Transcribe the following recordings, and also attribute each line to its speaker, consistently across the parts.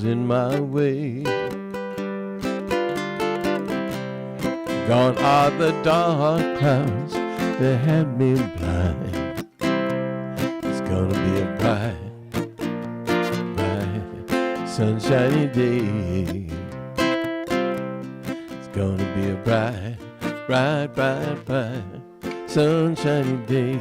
Speaker 1: in my way. Gone are the dark clouds that had me blind. It's gonna be a bright, bright, sunshiny day. It's gonna be a bright, bright, bright, bright, sunshiny day.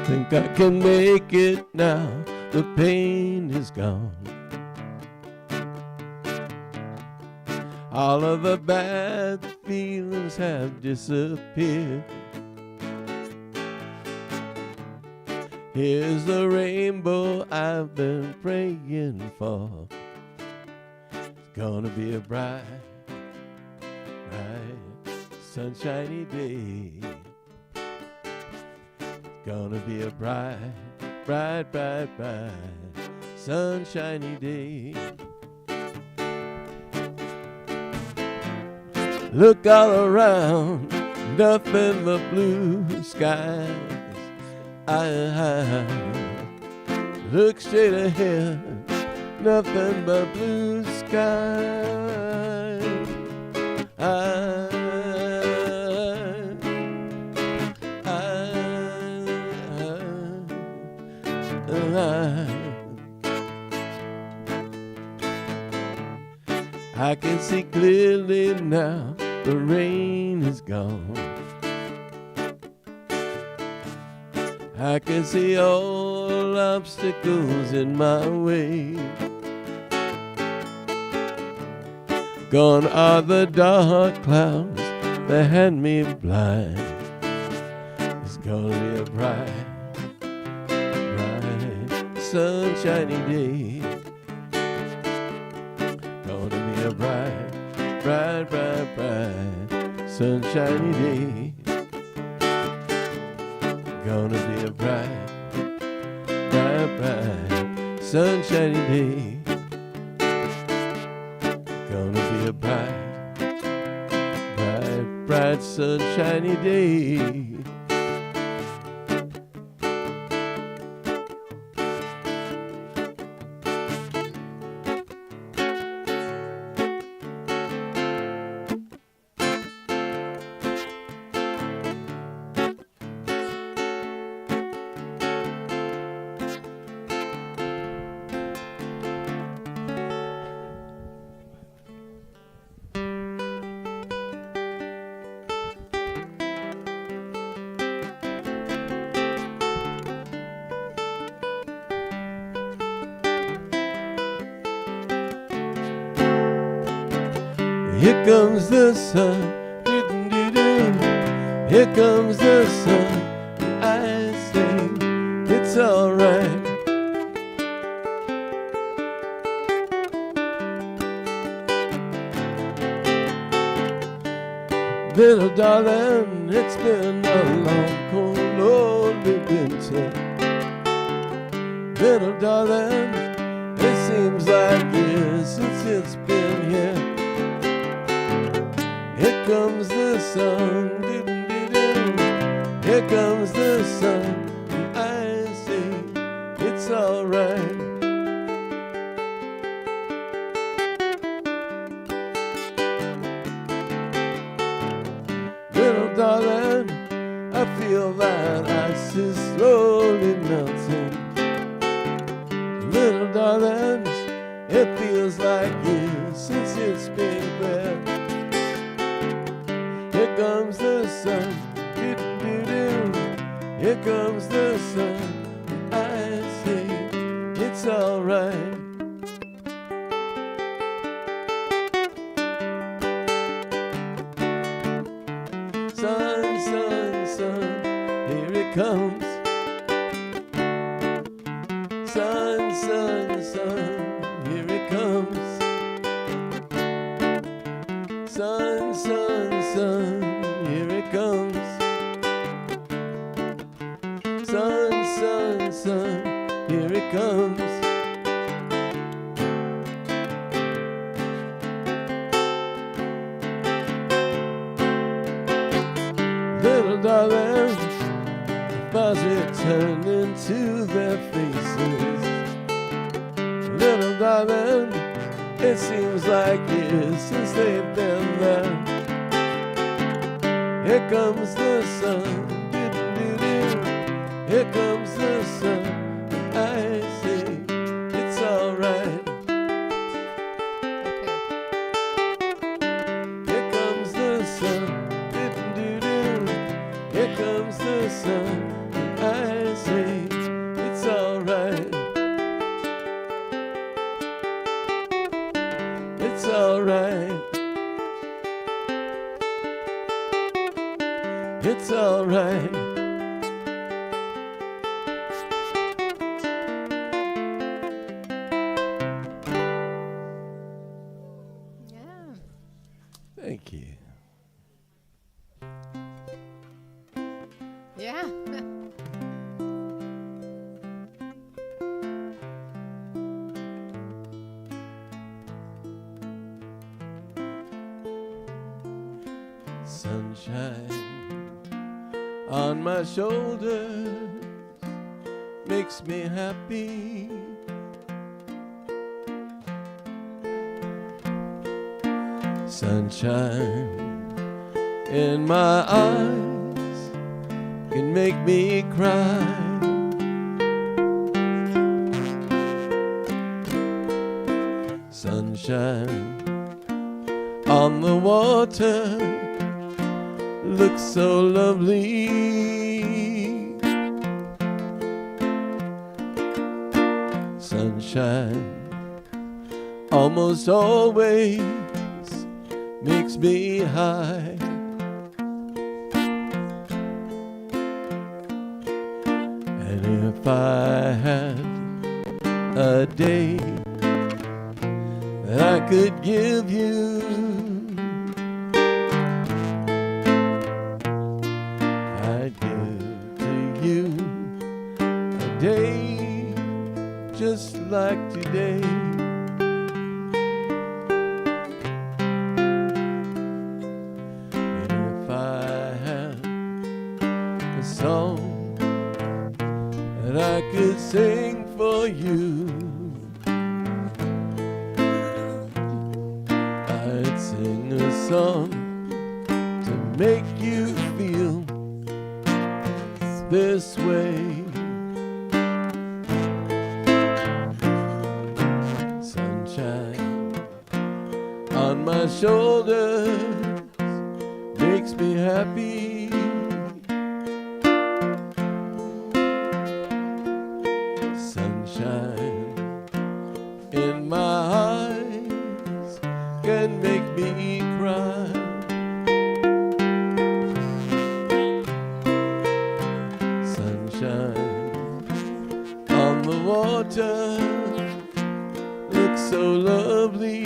Speaker 1: Think I can make it now, the pain is gone. All of the bad feelings have disappeared. Here's the rainbow I've been praying for. It's gonna be a bright, bright, sunshiny day. Gonna be a bright, bright, bright, bright, sunshiny day. Look all around, nothing but blue skies. I look straight ahead, nothing but blue skies. I can see clearly now, the rain is gone. I can see all obstacles in my way. Gone are the dark clouds that had me blind. It's gonna be a bright, bright, sunshiny day. Gonna be a bright, bright, bright, bright, sunshiny day. Gonna be a bright, bright, bright, sunshiny day. Gonna be a bright, bright, bright, sunshiny day. Here comes the sun, doo-doo-doo-doo. Here comes the sun, and I say it's alright. Little darling, it's been a long, cold, lonely winter. Little darling, it seems like years since it's been here. Here comes the sun, doo-doo-doo-doo. Here comes the sun, and I say it's alright. Little darling, I feel that ice is slowly melting. Little darling, it feels like years since it's been there. Here comes the sun, doo-doo-doo-doo. Here comes the sun, and I say it's alright. Sun, sun, sun, here it comes. Sun, sun, sun, here it comes. Sun, sun, sun, here it comes. Sun, sun, sun, here it comes. Little darling, the faucet turned into their faces. Little darling, it seems like years since they've been there. Here comes the sun, doo-doo-doo. Here comes the sun, and I say it's alright. Here comes the sun, doo-doo-doo. Here comes the sun, and I say it's alright. It's alright. It's alright.
Speaker 2: Yeah.
Speaker 1: Thank you.
Speaker 2: Yeah.
Speaker 1: Sunshine on my shoulders makes me happy. Sunshine in my eyes can make me cry. Sunshine on the water looks so lovely. Sunshine almost always makes me high. And if I had a day that I could give you, I'd give to you a day just like today. And if I had a song that I could sing for you, I'd sing a song to make you feel this way. Sunshine on my shoulders makes me happy. Sunshine in my eyes can make me cry. Sunshine on the water looks so lovely.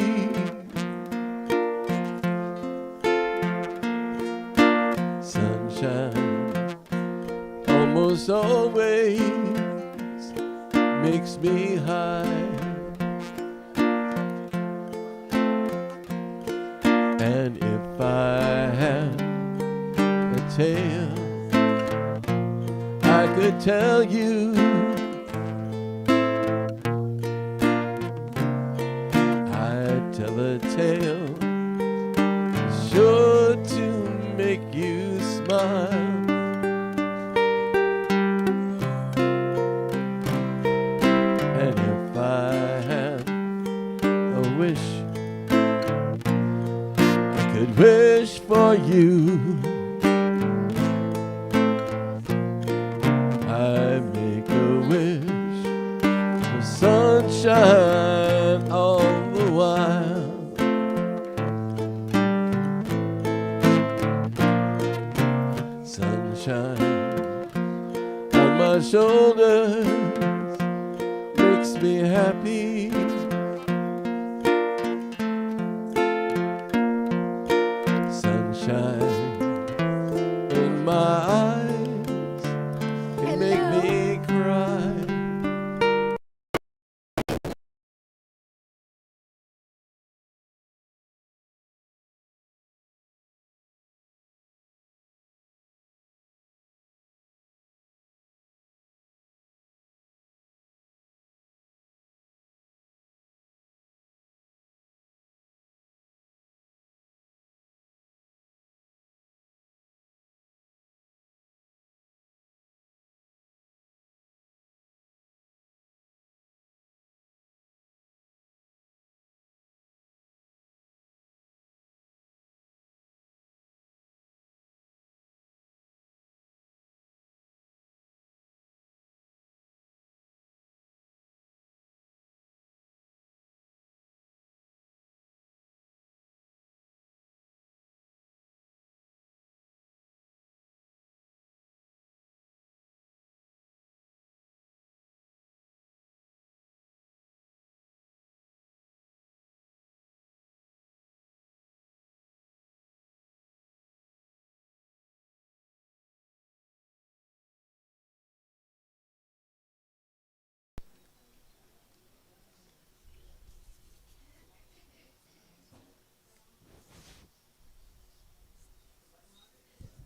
Speaker 1: Sunshine almost always makes me high. And if I had a tale I could tell you, I'd tell a tale sure to make you smile. And if I had a wish I could wish for you, I make a wish for sunshine all the while. Sunshine on my shoulders makes me happy. Sunshine in my eyes can make me cry.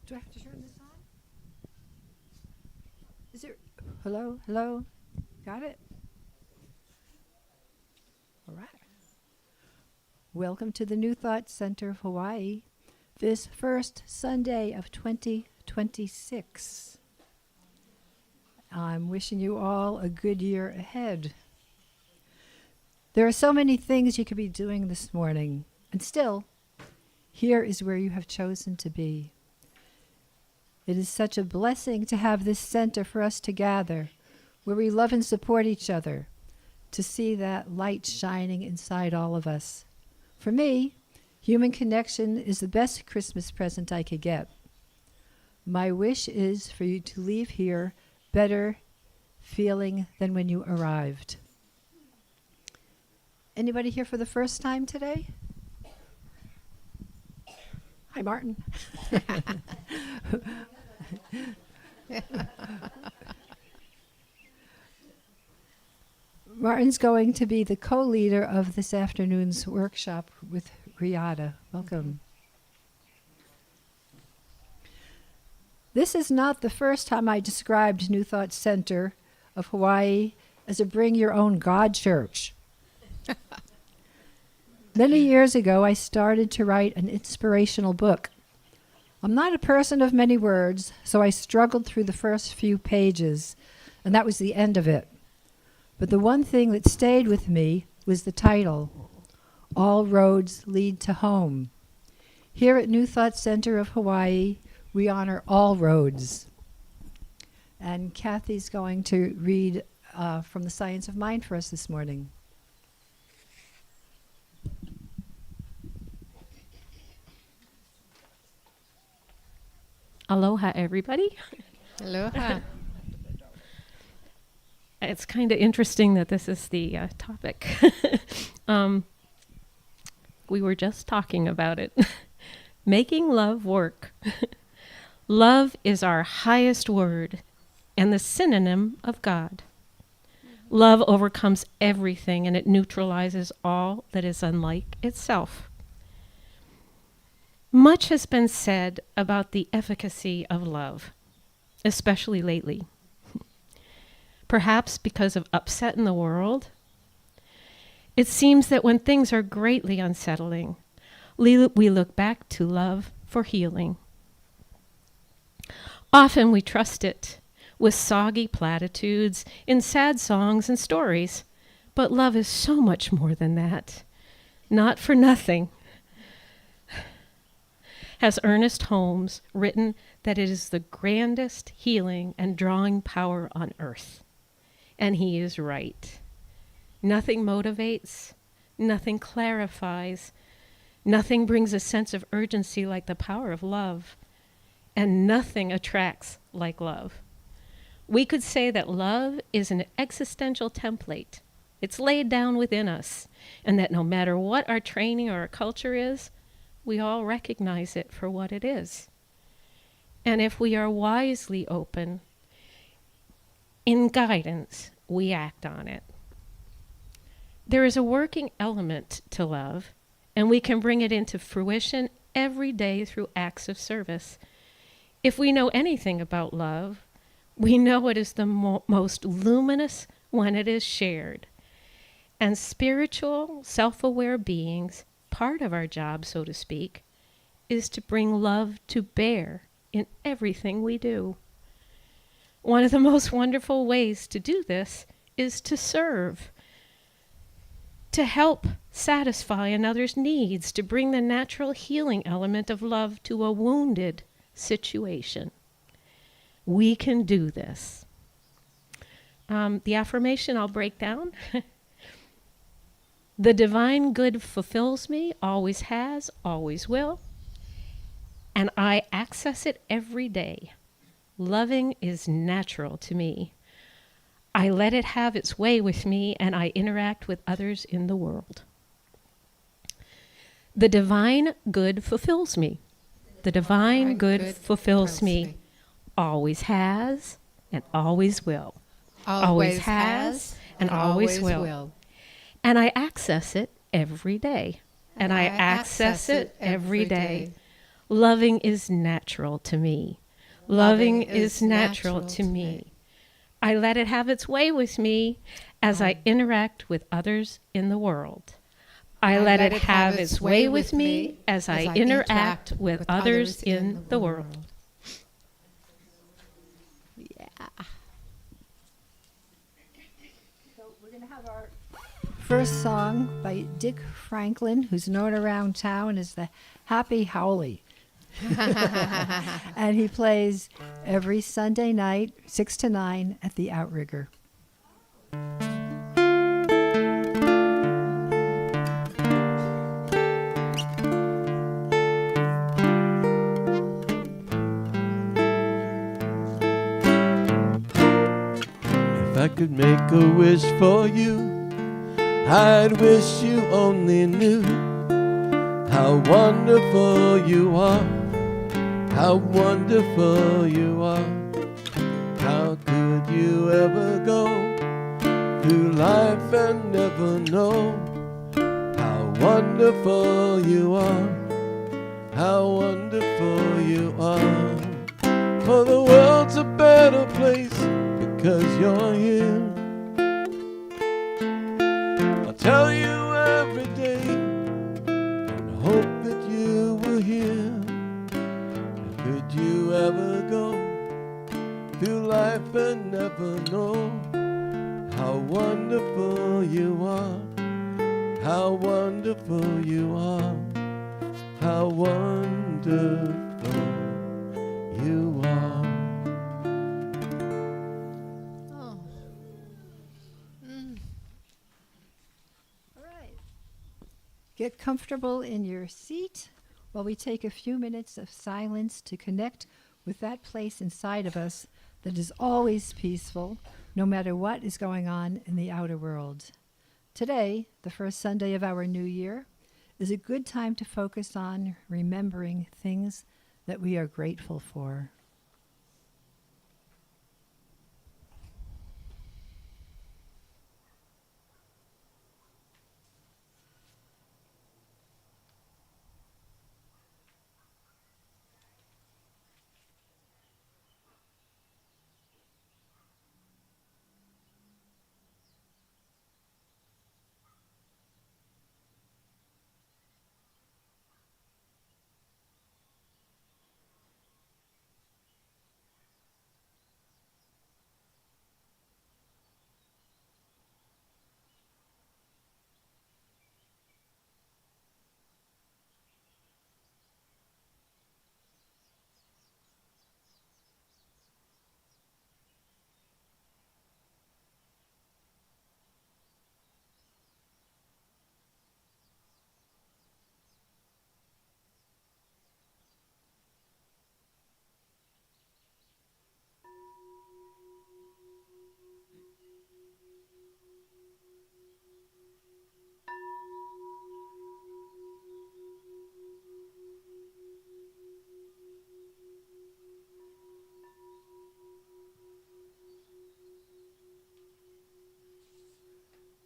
Speaker 2: Do I have to turn this on? Is it? Hello? Hello? Got it? All right. Welcome to the New Thought Center of Hawaii, this first Sunday of 2026. I'm wishing you all a good year ahead. There are so many things you could be doing this morning, and still, here is where you have chosen to be. It is such a blessing to have this center for us to gather, where we love and support each other, to see that light shining inside all of us. For me, human connection is the best Christmas present I could get. My wish is for you to leave here better feeling than when you arrived. Anybody here for the first time today? Hi, Martin. Martin's going to be the co-leader of this afternoon's workshop with Reata. Welcome. This is not the first time I described New Thought Center of Hawaii as a bring your own God church. Many years ago, I started to write an inspirational book. I'm not a person of many words, so I struggled through the first few pages, and that was the end of it. But the one thing that stayed with me was the title, All Roads Lead to Home. Here at New Thought Center of Hawaii, we honor all roads. And Kathy's going to read from the Science of Mind for us this morning.
Speaker 3: Aloha, everybody.
Speaker 2: Aloha.
Speaker 3: It's kind of interesting that this is the topic. We were just talking about it. Making love work. Love is our highest word and the synonym of God. Love overcomes everything and it neutralizes all that is unlike itself. Much has been said about the efficacy of love, especially lately. Perhaps because of upset in the world. It seems that when things are greatly unsettling, we look back to love for healing. Often we trust it with soggy platitudes in sad songs and stories, but love is so much more than that. Not for nothing has Ernest Holmes written that it is the grandest healing and drawing power on earth. And he is right. Nothing motivates, nothing clarifies, nothing brings a sense of urgency like the power of love, and nothing attracts like love. We could say that love is an existential template. It's laid down within us, and that no matter what our training or our culture is, we all recognize it for what it is. And if we are wisely open, in guidance, we act on it. There is a working element to love, and we can bring it into fruition every day through acts of service. If we know anything about love, we know it is the most luminous when it is shared. And spiritual, self-aware beings, part of our job, so to speak, is to bring love to bear in everything we do. One of the most wonderful ways to do this is to serve, to help satisfy another's needs, to bring the natural healing element of love to a wounded situation. We can do this. The affirmation I'll break down. The divine good fulfills me, always has, always will, and I access it every day. Loving is natural to me. I let it have its way with me, and I interact with others in the world. The divine good fulfills me. The divine good fulfills me. Always has and always will. Always has and always will. And I access it every day. And I access it every day. Loving is natural to me. Loving is natural to me. I let it have its way with me as I interact with others in the world. I let it have its way with me as I interact with others in the world.
Speaker 4: Yeah.
Speaker 2: So we're going to have our first song by Dick Franklin, who's known around town as the Happy Howley. And he plays every Sunday night, 6 to 9, at the Outrigger.
Speaker 1: If I could make a wish for you, I'd wish you only knew how wonderful you are, how wonderful you are. How could you ever go through life and never know how wonderful you are, how wonderful you are. For the world's a better place because you're here. I'll tell you every day and hope that you will hear. How could you ever go through life and never know how wonderful you are, how wonderful you are, how wonderful you are.
Speaker 4: Oh.
Speaker 2: All right. Get comfortable in your seat while we take a few minutes of silence to connect with that place inside of us that is always peaceful, no matter what is going on in the outer world. Today, the first Sunday of our new year, is a good time to focus on remembering things that we are grateful for.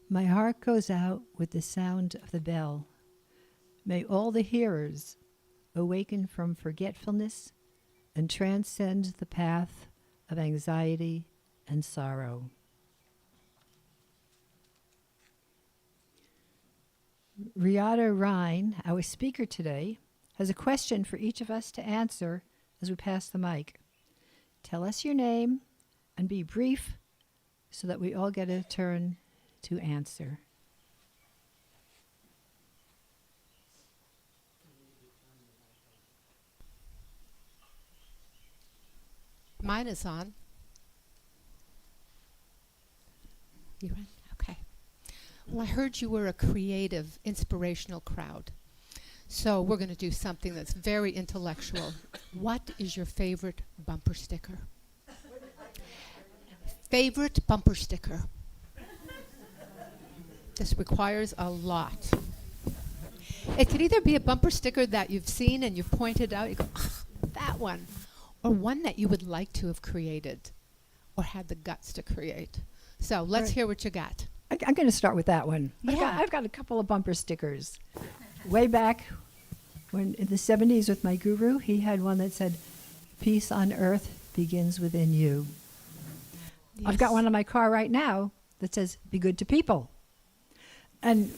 Speaker 2: My heart goes out with the sound of the bell. May all the hearers awaken from forgetfulness and transcend the path of anxiety and sorrow. Reata Rhine, our speaker today, has a question for each of us to answer as we pass the mic. Tell us your name and be brief so that we all get a turn to answer.
Speaker 4: Mine is on. You ready? Okay. Well, I heard you were a creative, inspirational crowd. So we're going to do something that's very intellectual. What is your favorite bumper sticker? Favorite bumper sticker? This requires a lot. It could either be a bumper sticker that you've seen and you've pointed out, you go, that one, or one that you would like to have created or had the guts to create. So let's hear what you got.
Speaker 2: I'm going to start with that one.
Speaker 4: Yeah.
Speaker 2: I've got a couple of bumper stickers. Way back when in the 70s with my guru, he had one that said, "Peace on earth begins within you." I've got one in my car right now that says, "Be good to people." And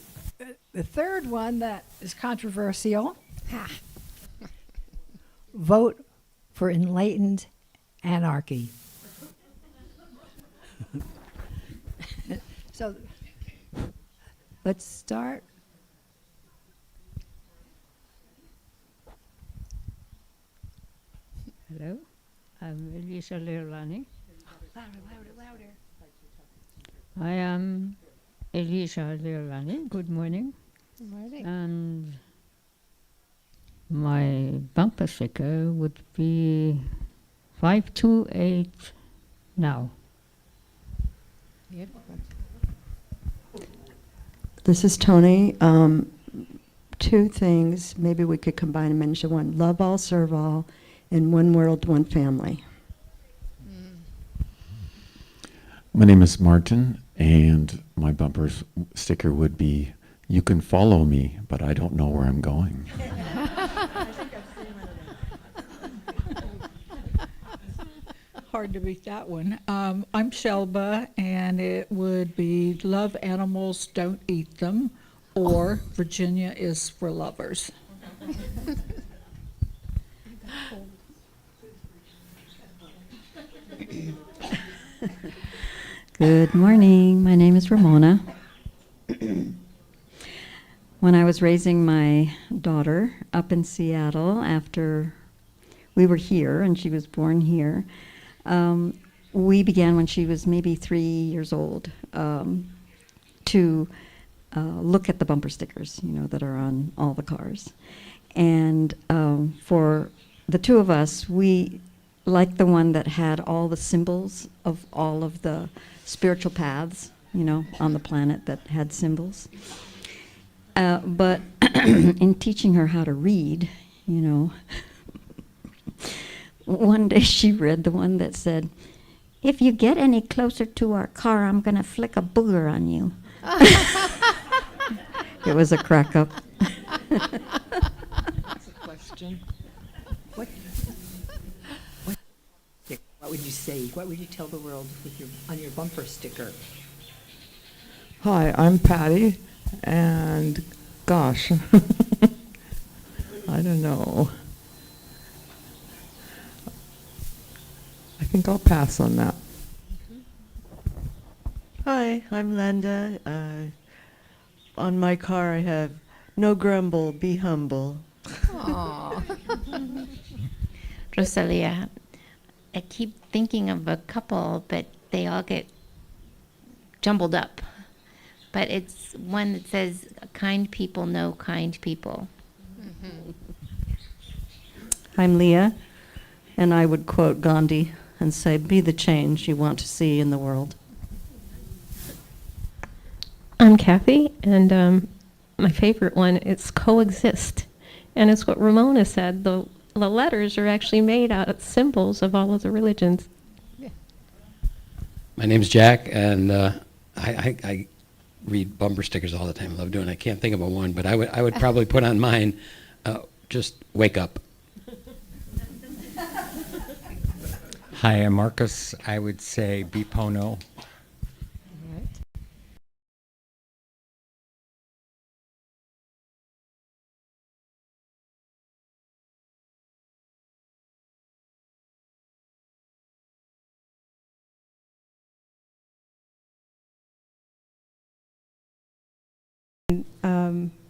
Speaker 2: the third one that is controversial, vote for enlightened anarchy. So let's start.
Speaker 5: Hello, I'm Elisa Leolani.
Speaker 2: Louder.
Speaker 5: I am Elisa Leolani. Good morning.
Speaker 4: Good morning.
Speaker 5: And my bumper sticker would be 528 now.
Speaker 4: Beautiful.
Speaker 6: This is Tony. Two things, maybe we could combine them into one. Love all, serve all, and one world, one family.
Speaker 7: My name is Martin, and my bumper sticker would be, "You can follow me, but I don't know where I'm going."
Speaker 8: Hard to beat that one. I'm Shelba, and it would be "Love animals, don't eat them," or "Virginia is for lovers."
Speaker 9: Good morning. My name is Ramona. When I was raising my daughter up in Seattle after we were here and she was born here, we began when she was maybe 3 years old to look at the bumper stickers, that are on all the cars. And for the two of us, we liked the one that had all the symbols of all of the spiritual paths, on the planet that had symbols. But in teaching her how to read, one day she read the one that said, "If you get any closer to our car, I'm going to flick a booger on you." It was a crack up.
Speaker 2: That's a question. What would you say? What would you tell the world on your bumper sticker?
Speaker 10: Hi, I'm Patty, and gosh, I don't know. I think I'll pass on that.
Speaker 11: Hi, I'm Linda. On my car I have, "No grumble, be humble."
Speaker 4: Aww.
Speaker 12: Rosalia, I keep thinking of a couple, but they all get jumbled up. But it's one that says, "Kind people know kind people."
Speaker 11: I'm Leah, and I would quote Gandhi and say, "Be the change you want to see in the world."
Speaker 3: I'm Kathy, and my favorite one is "Coexist." And it's what Ramona said. The letters are actually made out of symbols of all of the religions.
Speaker 4: Yeah.
Speaker 13: My name's Jack, and I read bumper stickers all the time. I love doing it. I can't think of one, but I would probably put on mine, just "Wake up."
Speaker 14: Hi, I'm Marcus. I would say "Be Pono."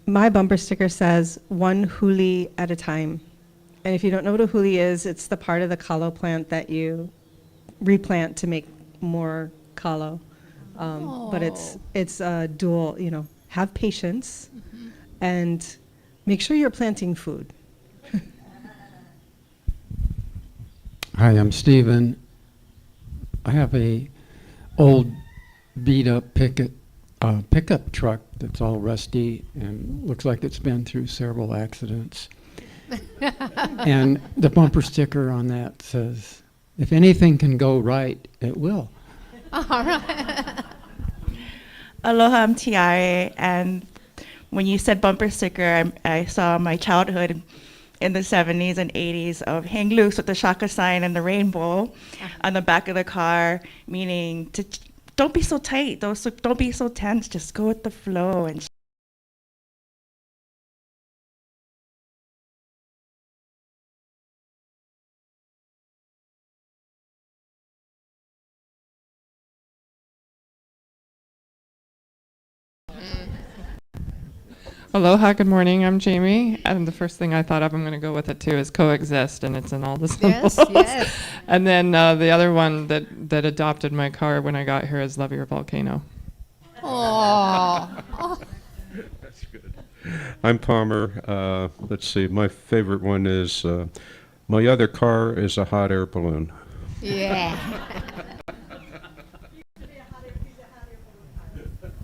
Speaker 15: My bumper sticker says "One huli at a time." And if you don't know what a huli is, it's the part of the kalo plant that you replant to make more kalo. But it's a dual, have patience and make sure you're planting food.
Speaker 16: Hi, I'm Stephen. I have a old beat-up pickup truck that's all rusty and looks like it's been through several accidents. And the bumper sticker on that says, "If anything can go right, it will."
Speaker 17: All right. Aloha, I'm Tiare, and when you said bumper sticker, I saw my childhood in the 70s and 80s of hang loose with the shaka sign and the rainbow on the back of the car, meaning to don't be so tight, don't be so tense, just go with the flow. And
Speaker 10: Aloha, good morning. I'm Jamie, and the first thing I thought of, I'm going to go with it too, is coexist, and it's in all the symbols.
Speaker 4: Yes, yes.
Speaker 10: And then the other one that adopted my car when I got here is Love Your Volcano.
Speaker 4: Oh.
Speaker 18: That's good. I'm Palmer. Let's see. My favorite one is my other car is a hot air balloon.
Speaker 4: Yeah.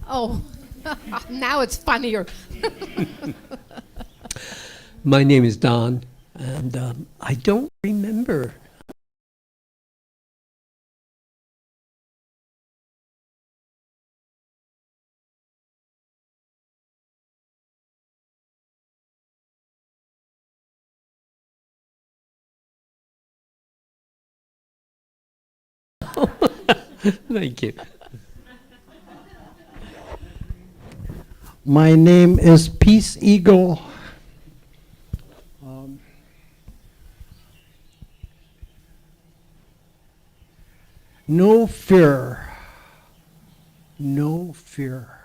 Speaker 4: Oh, now it's funnier.
Speaker 19: My name is Don, and I don't remember. Thank you.
Speaker 20: My name is Peace Eagle. No fear. No fear.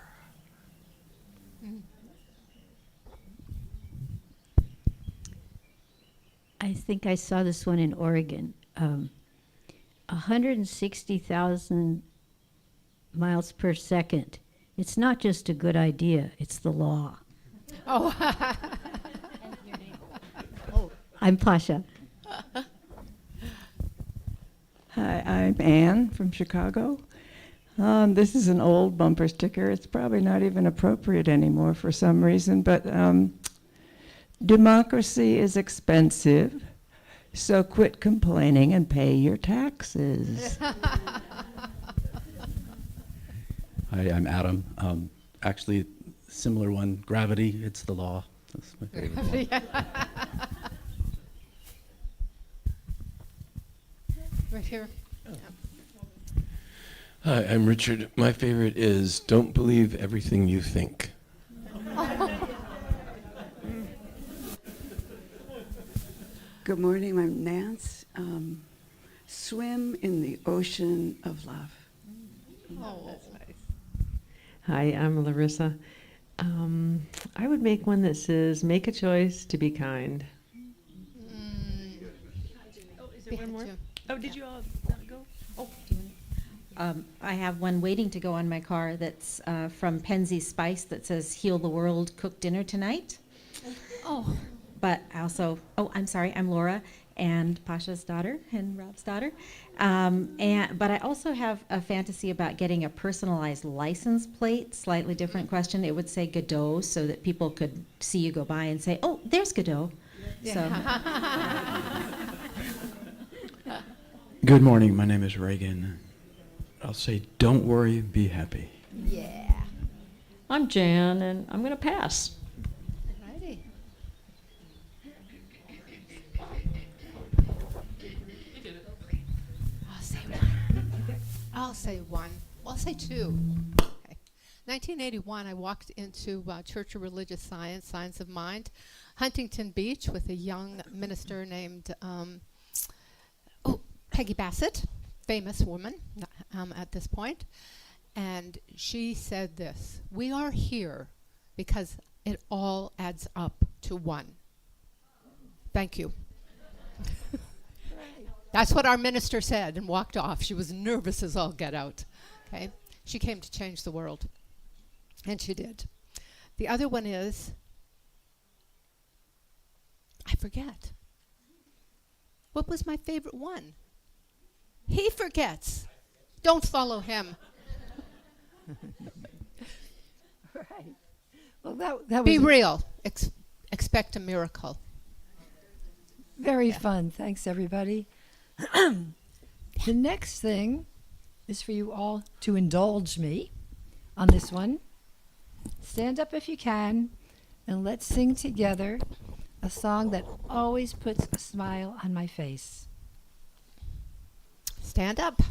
Speaker 5: I think I saw this one in Oregon. 160,000 miles per second. It's not just a good idea, it's the law.
Speaker 4: Oh.
Speaker 5: I'm Pasha.
Speaker 21: Hi, I'm Ann from Chicago. This is an old bumper sticker. It's probably not even appropriate anymore for some reason, but democracy is expensive, so quit complaining and pay your taxes.
Speaker 22: Hi, I'm Adam. Actually, similar one, gravity, it's the law. That's my favorite one.
Speaker 4: Right here.
Speaker 1: Hi, I'm Richard. My favorite is don't believe everything you think.
Speaker 23: Good morning, I'm Nance. Swim in the ocean of love.
Speaker 4: Oh, that's nice.
Speaker 24: Hi, I'm Larissa. I would make one that says, make a choice to be kind.
Speaker 3: Oh, is there one more? Oh, did you all go? Oh.
Speaker 25: I have one waiting to go on my car that's from Penzi Spice that says, heal the world, cook dinner tonight.
Speaker 4: Oh.
Speaker 25: But I also, I'm sorry, I'm Laura and Pasha's daughter and Rob's daughter. But I also have a fantasy about getting a personalized license plate, slightly different question. It would say Godot so that people could see you go by and say, oh, there's Godot.
Speaker 4: Yeah.
Speaker 22: Good morning, my name is Reagan. I'll say, don't worry, be happy.
Speaker 4: Yeah.
Speaker 8: I'm Jan, and I'm going to pass.
Speaker 4: Righty. I'll say one. Well, I'll say two. Okay. 1981, I walked into Church of Religious Science, Science of Mind, Huntington Beach, with a young minister named Peggy Bassett, famous woman at this point. And she said this: we are here because it all adds up to one. Thank you. That's what our minister said and walked off. She was nervous as all get out. Okay? She came to change the world. And she did. The other one is, I forget. What was my favorite one? He forgets. Don't follow him.
Speaker 2: Right. Well, that
Speaker 4: Be
Speaker 2: was
Speaker 4: real. Expect a miracle.
Speaker 2: very fun. Thanks, everybody. The next thing is for you all to indulge me on this one. Stand up if you can, and let's sing together a song that always puts a smile on my face.
Speaker 4: Stand up.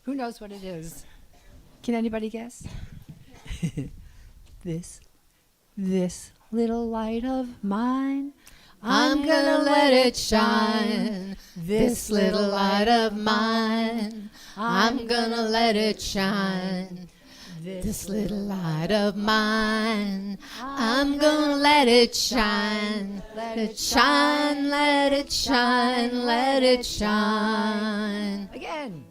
Speaker 2: Who knows what it is? Can anybody guess? This little light of mine,
Speaker 4: I'm gonna let it shine. This little light of mine, I'm gonna let it shine. This little light of mine, I'm gonna let it shine. Let it shine, let it shine, let it shine.
Speaker 2: Again.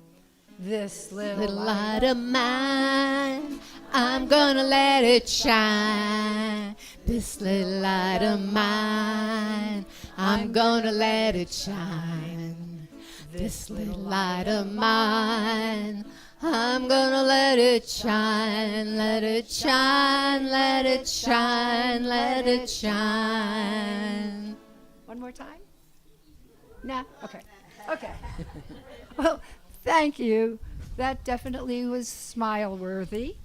Speaker 2: This
Speaker 4: Little light of mine, I'm gonna let it shine. This little light of mine, I'm gonna let it shine. This little light of mine, I'm gonna let it shine. Let it shine, let it shine, let it shine.
Speaker 2: One more time? Nah? Okay. Okay. Well, thank you. That definitely was smile-worthy.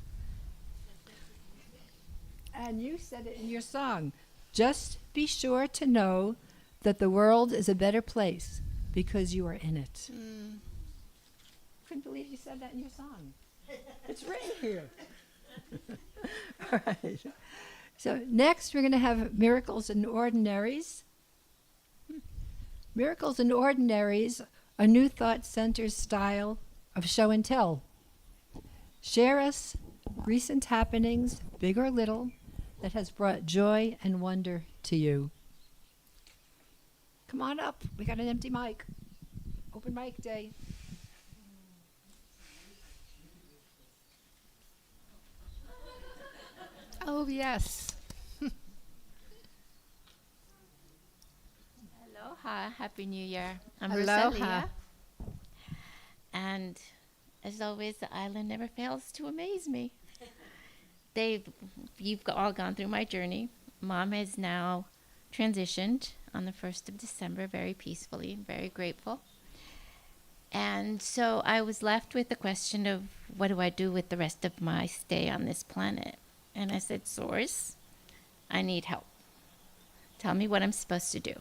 Speaker 2: And you said it in your song. Just be sure to know that the world is a better place because you are in it. Couldn't believe you said that in your song. It's written here. All right. So next we're going to have Miracles and Ordinaries. Miracles and Ordinaries, a New Thought Center style of show and tell. Share us recent happenings, big or little, that has brought joy and wonder to you. Come on up. We got an empty mic. Open mic day.
Speaker 4: Oh, yes.
Speaker 6: Aloha, Happy New Year. I'm
Speaker 4: Aloha.
Speaker 6: Rosalia. And as always, the island never fails to amaze me. You've all gone through my journey. Mom has now transitioned on the 1st of December very peacefully, very grateful. And so I was left with the question of what do I do with the rest of my stay on this planet? And I said, Source, I need help. Tell me what I'm supposed to do.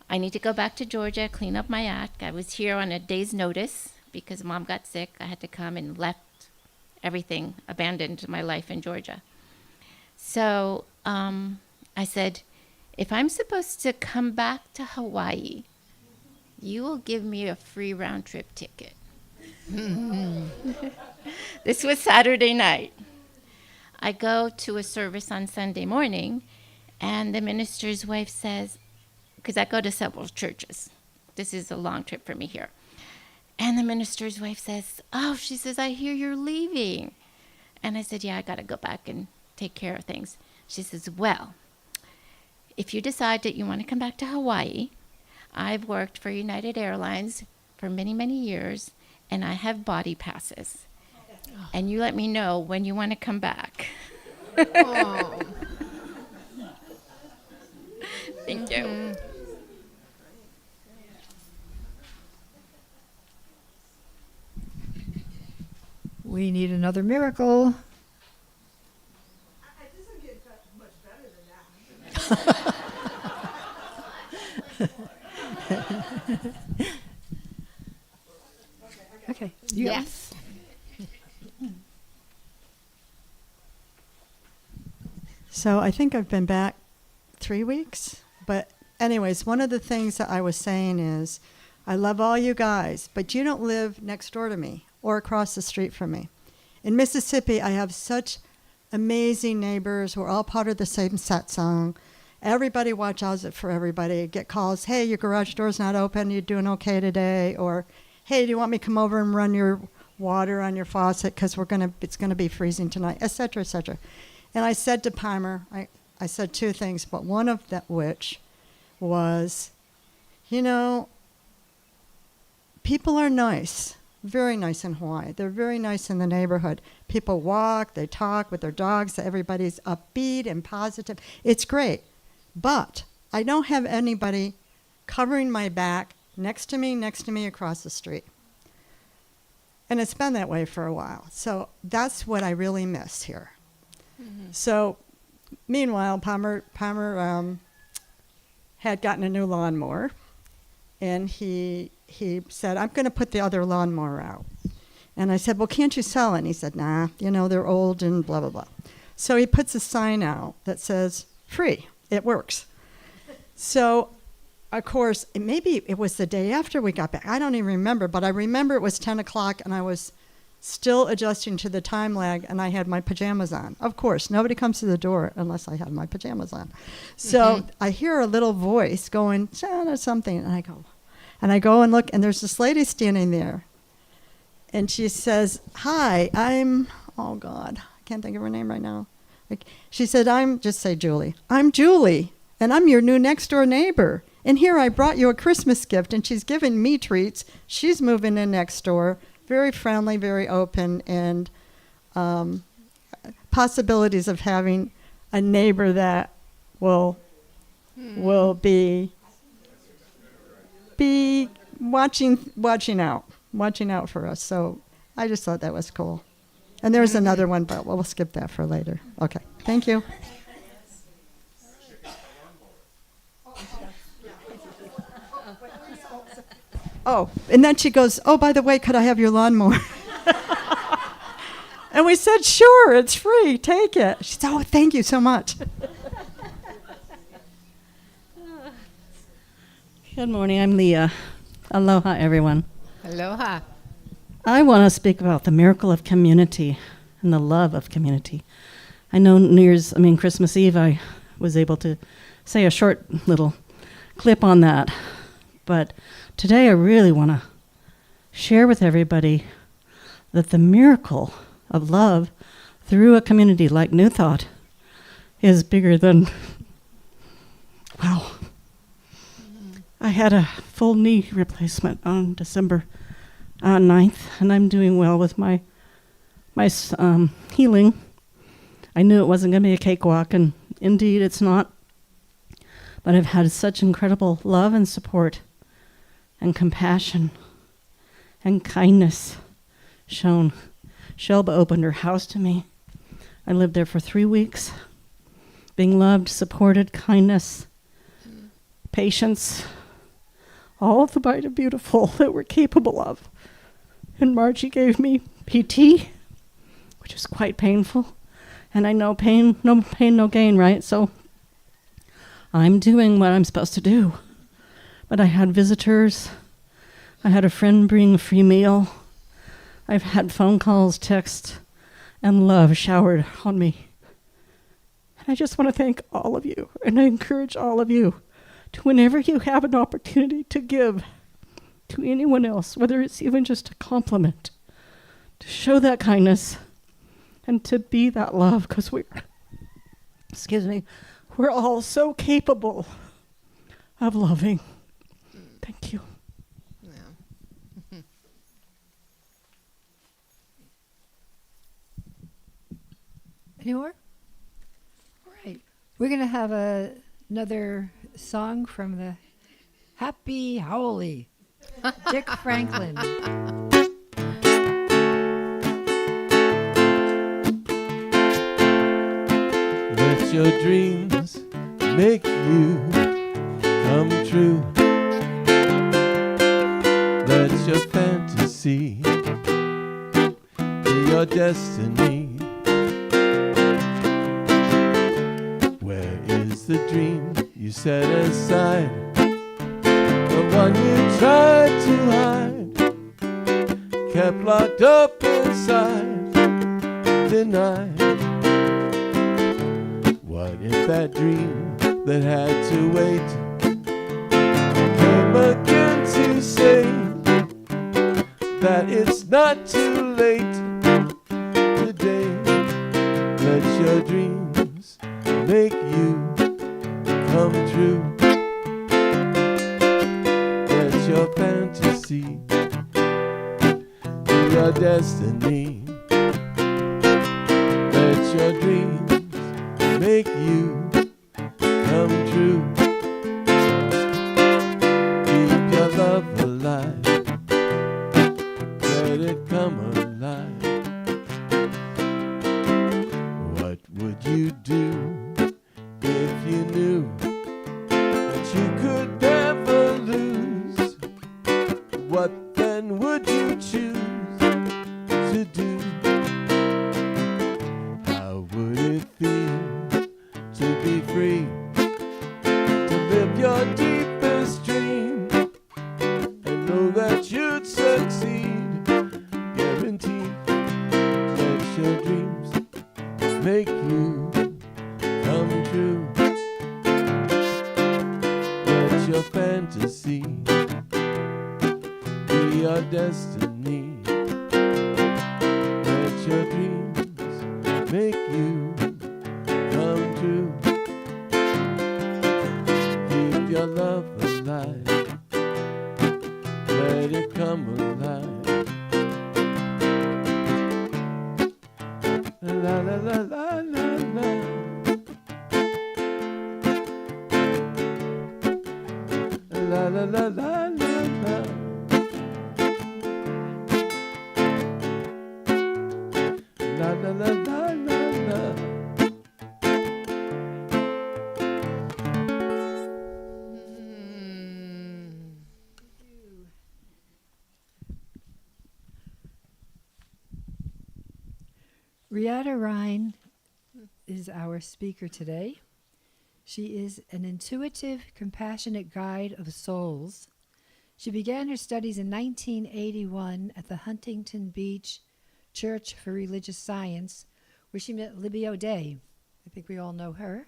Speaker 6: I need to go back to Georgia, clean up my act. I was here on a day's notice because Mom got sick. I had to come and left everything, abandoned my life in Georgia. So I said, if I'm supposed to come back to Hawaii, you will give me a free round trip ticket. This was Saturday night. I go to a service on Sunday morning, and the minister's wife says, because I go to several churches. This is a long trip for me here. And the minister's wife says, she says, I hear you're leaving. And I said, yeah, I got to go back and take care of things. She says, well, if you decide that you want to come back to Hawaii, I've worked for United Airlines for many, many years, and I have body passes. And you let me know when you want to come back.
Speaker 4: Oh.
Speaker 6: Thank you.
Speaker 2: We need another miracle. Okay.
Speaker 4: Yes.
Speaker 7: So I think I've been back 3 weeks. But anyways, one of the things that I was saying is, I love all you guys, but you don't live next door to me or across the street from me. In Mississippi, I have such amazing neighbors. We're all part of the same satsang. Everybody watch out for everybody. Get calls, hey, your garage door's not open. You doing okay today? Or, hey, do you want me to come over and run your water on your faucet because it's gonna be freezing tonight, et cetera, et cetera. And I said to Palmer, I said two things, but one of that which was, people are nice, very nice in Hawaii. They're very nice in the neighborhood. People walk, they talk with their dogs. Everybody's upbeat and positive. It's great. But I don't have anybody covering my back next to me across the street. And it's been that way for a while. So that's what I really miss here. So, meanwhile, Palmer had gotten a new lawnmower, and he said, "I'm going to put the other lawnmower out." And I said, "Well, can't you sell it?" And he said, "Nah, they're old and blah, blah, blah." So he puts a sign out that says, "Free, it works." So, of course, maybe it was the day after we got back. I don't even remember, but I remember it was 10 o'clock, and I was still adjusting to the time lag, and I had my pajamas on. Of course, nobody comes to the door unless I have my pajamas on. So I hear a little voice going, something, and I go and look, and there's this lady standing there. And she says, "Hi, oh God, I can't think of her name right now." She said, just say Julie. "I'm Julie, and I'm your new next door neighbor. And here I brought you a Christmas gift," and she's giving me treats. She's moving in next door. Very friendly, very open, and possibilities of having a neighbor that will be watching out for us. So I just thought that was cool. And there's another one, but we'll skip that for later. Okay, thank you. Oh, and then she goes, "Oh, by the way, could I have your lawnmower?" And we said, "Sure, it's free. Take it." She said, "Oh, thank you so much."
Speaker 9: Good morning, I'm Leah. Aloha, everyone.
Speaker 4: Aloha.
Speaker 9: I want to speak about the miracle of community and the love of community. I know Christmas Eve, I was able to say a short little clip on that. But today I really want to share with everybody that the miracle of love through a community like New Thought is bigger than, wow. I had a full knee replacement on December 9th, and I'm doing well with my healing. I knew it wasn't going to be a cakewalk, and indeed it's not. But I've had such incredible love and support and compassion and kindness shown. Shelba opened her house to me. I lived there for 3 weeks, being loved, supported, kindness, patience, all of the mighty beautiful that we're capable of. And Margie gave me PT, which is quite painful. And I know pain, no gain, right? So I'm doing what I'm supposed to do. But I had visitors. I had a friend bring a free meal. I've had phone calls, texts, and love showered on me. And I just want to thank all of you, and I encourage all of you to, whenever you have an opportunity to give to anyone else, whether it's even just a compliment, to show that kindness and to be that love, because we're all so capable of loving. Thank you.
Speaker 4: Yeah.
Speaker 2: Any more? All right. We're going to have another song from the Happy Howley, Dick Franklin.
Speaker 1: Let your dreams make you come true. Let your fantasy be your destiny. Where is the dream you set aside? The one you tried to hide, kept locked up inside, denied. What if that dream that had to wait came again to say that it's not too late today? Let your dreams make you come true. Let your fantasy be your destiny. Let your dreams make you come true. Keep your love alive. Let it come alive. What would would you do if you knew that you could never lose? What then would you choose to do? How would it feel to be free, to live your deepest dream, and know that you'd succeed, guaranteed? Let your dreams make you come true. Let your fantasy be your destiny. Let your dreams make you come true. Keep your love alive. Let it come alive. La la la la la la. La la la la la la. La la la la la la.
Speaker 2: Reata Rhine is our speaker today. She is an intuitive, compassionate guide of souls. She began her studies in 1981 at the Huntington Beach Church for Religious Science, where she met Libby O'Day. I think we all know her.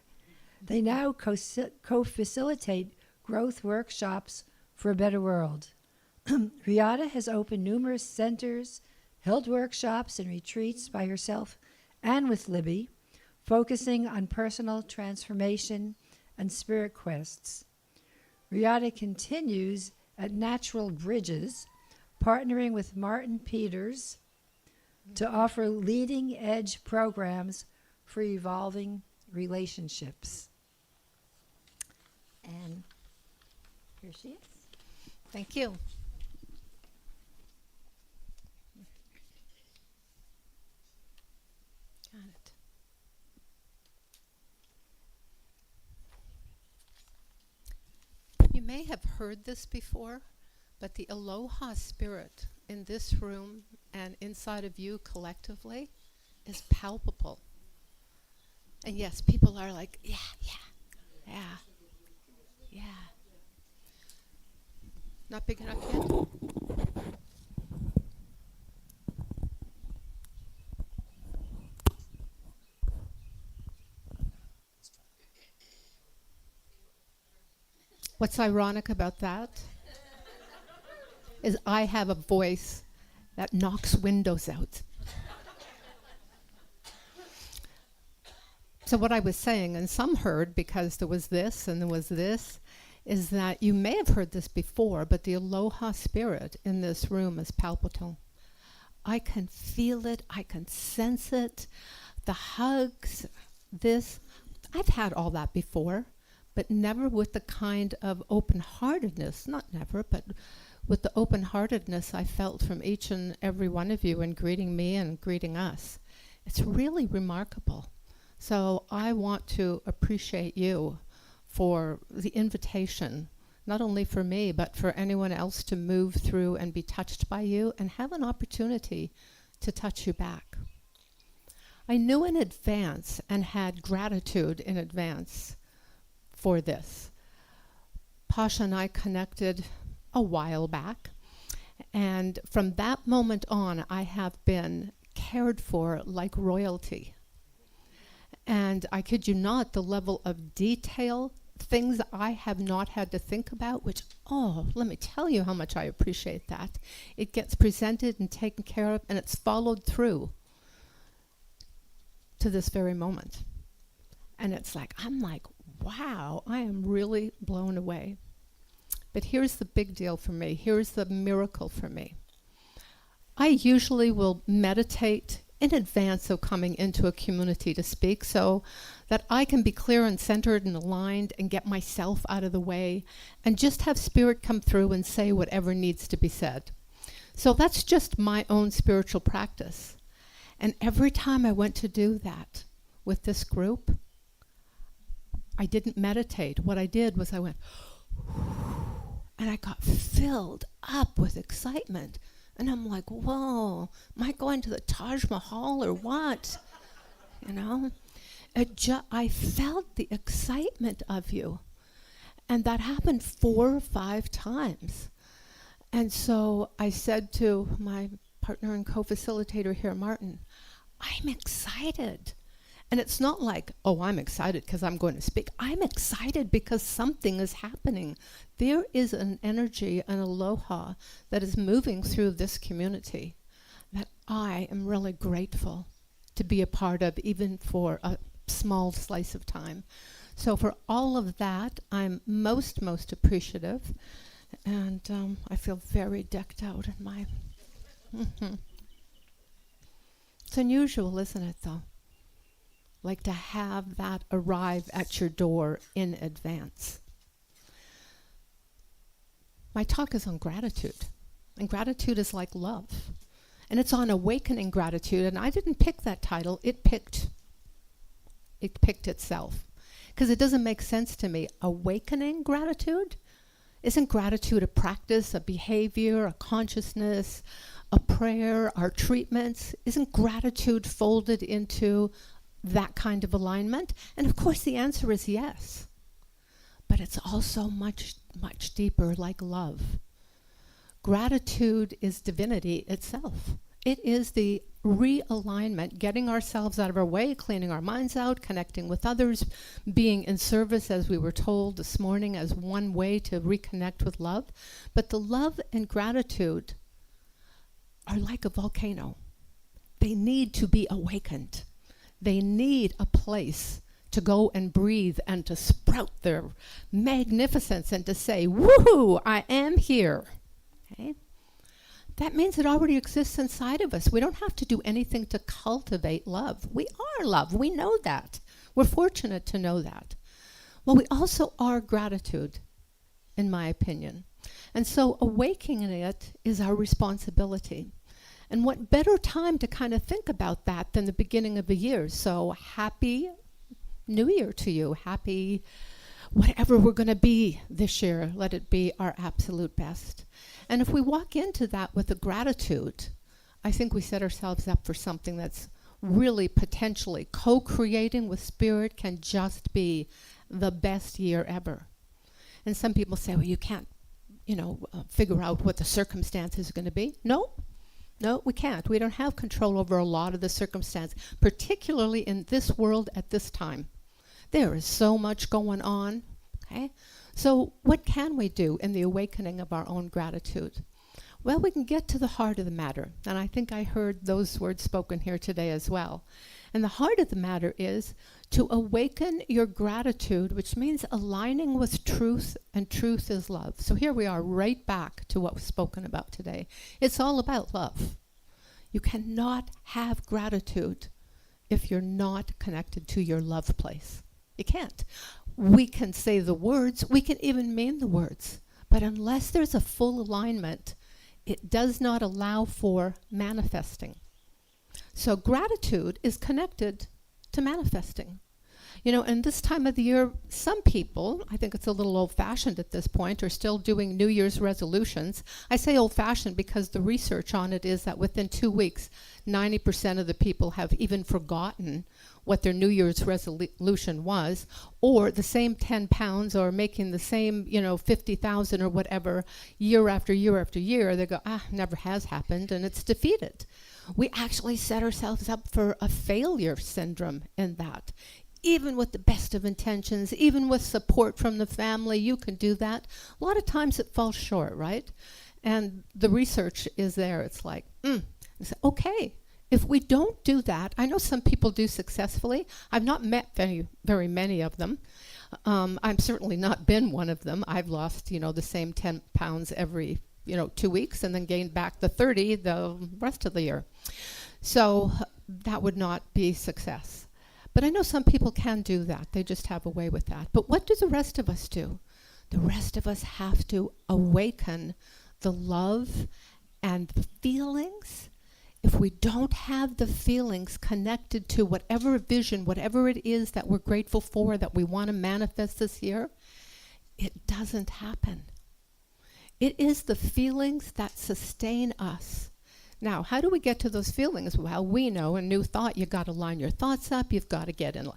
Speaker 2: They now co-facilitate growth workshops for a better world. Reata has opened numerous centers, held workshops and retreats by herself and with Libby, focusing on personal transformation and spirit quests. Reata continues at Natural Bridges, partnering with Martin Peters to offer leading-edge programs for evolving relationships. And here she is.
Speaker 4: Thank you. Got it. You may have heard this before, but the aloha spirit in this room and inside of you collectively is palpable. And yes, people are like, yeah, yeah, yeah, yeah. Not big enough yet? What's ironic about that is I have a voice that knocks windows out. So what I was saying, and some heard because there was this and there was this, is that you may have heard this before, but the aloha spirit in this room is palpable. I can feel it, I can sense it, the hugs, this. I've had all that before, but never with the kind of open-heartedness, not never, but with the open-heartedness I felt from each and every one of you in greeting me and greeting us. It's really remarkable. So I want to appreciate you for the invitation, not only for me, but for anyone else to move through and be touched by you and have an opportunity to touch you back. I knew in advance and had gratitude in advance for this. Pasha and I connected a while back, and from that moment on, I have been cared for like royalty. And I kid you not, the level of detail, things I have not had to think about, which, oh, let me tell you how much I appreciate that. It gets presented and taken care of, and it's followed through to this very moment. And it's like, I'm like, wow, I am really blown away. But here's the big deal for me. Here's the miracle for me. I usually will meditate in advance of coming into a community to speak so that I can be clear and centered and aligned and get myself out of the way and just have spirit come through and say whatever needs to be said. So that's just my own spiritual practice. And every time I went to do that, with this group, I didn't meditate. What I did was I went, and I got filled up with excitement. And I'm like, whoa, am I going to the Taj Mahal or what? You know? I felt the excitement of you. And that happened 4 or 5 times. And so I said to my partner and co-facilitator here, Martin, I'm excited. And it's not like, oh, I'm excited because I'm going to speak. I'm excited because something is happening. There is an energy, an aloha that is moving through this community that I am really grateful to be a part of, even for a small slice of time. So for all of that, I'm most appreciative. And I feel very decked out in my... It's unusual, isn't it, though? Like to have that arrive at your door in advance. My talk is on gratitude. And gratitude is like love. And it's on awakening gratitude. And I didn't pick that title. It picked itself. Because it doesn't make sense to me. Awakening gratitude? Isn't gratitude a practice, a behavior, a consciousness, a prayer, our treatments? Isn't gratitude folded into that kind of alignment? And of course the answer is yes. But it's also much deeper, like love. Gratitude is divinity itself. It is the realignment, getting ourselves out of our way, cleaning our minds out, connecting with others, being in service, as we were told this morning, as one way to reconnect with love. But the love and gratitude are like a volcano. They need to be awakened. They need a place to go and breathe and to sprout their magnificence and to say, woohoo, I am here. Okay? That means it already exists inside of us. We don't have to do anything to cultivate love. We are love. We know that. We're fortunate to know that. Well, we also are gratitude, in my opinion. And so awakening it is our responsibility. And what better time to kind of think about that than the beginning of the year. So happy New Year to you. Happy whatever we're going to be this year. Let it be our absolute best. And if we walk into that with a gratitude, I think we set ourselves up for something that's really potentially co-creating with spirit can just be the best year ever. And some people say, well, you can't, figure out what the circumstances are going to be. No, we can't. We don't have control over a lot of the circumstance, particularly in this world at this time. There is so much going on, okay? So what can we do in the awakening of our own gratitude? Well, we can get to the heart of the matter. And I think I heard those words spoken here today as well. And the heart of the matter is to awaken your gratitude, which means aligning with truth, and truth is love. So here we are right back to what was spoken about today. It's all about love. You cannot have gratitude if you're not connected to your love place. You can't. We can say the words, we can even mean the words, but unless there's a full alignment, it does not allow for manifesting. So gratitude is connected to manifesting. And this time of the year, some people, I think it's a little old-fashioned at this point, are still doing New Year's resolutions. I say old-fashioned because the research on it is that within 2 weeks, 90% of the people have even forgotten what their New Year's resolution was, or the same 10 pounds, or making the same, 50,000 or whatever, year after year after year. They go, never has happened, and it's defeated. We actually set ourselves up for a failure syndrome in that. Even with the best of intentions, even with support from the family, you can do that. A lot of times it falls short, right? And the research is there. It's like, okay, if we don't do that, I know some people do successfully. I've not met very many of them. I've certainly not been one of them. I've lost, the same 10 pounds every, 2 weeks and then gained back the 30 the rest of the year. So that would not be success. But I know some people can do that. They just have a way with that. But what do the rest of us do? The rest of us have to awaken the love and the feelings if we don't have the feelings connected to whatever vision, whatever it is that we're grateful for, that we want to manifest this year, it doesn't happen. It is the feelings that sustain us. Now, how do we get to those feelings? Well, we know in New Thought, you've got to line your thoughts up. You've got to get in,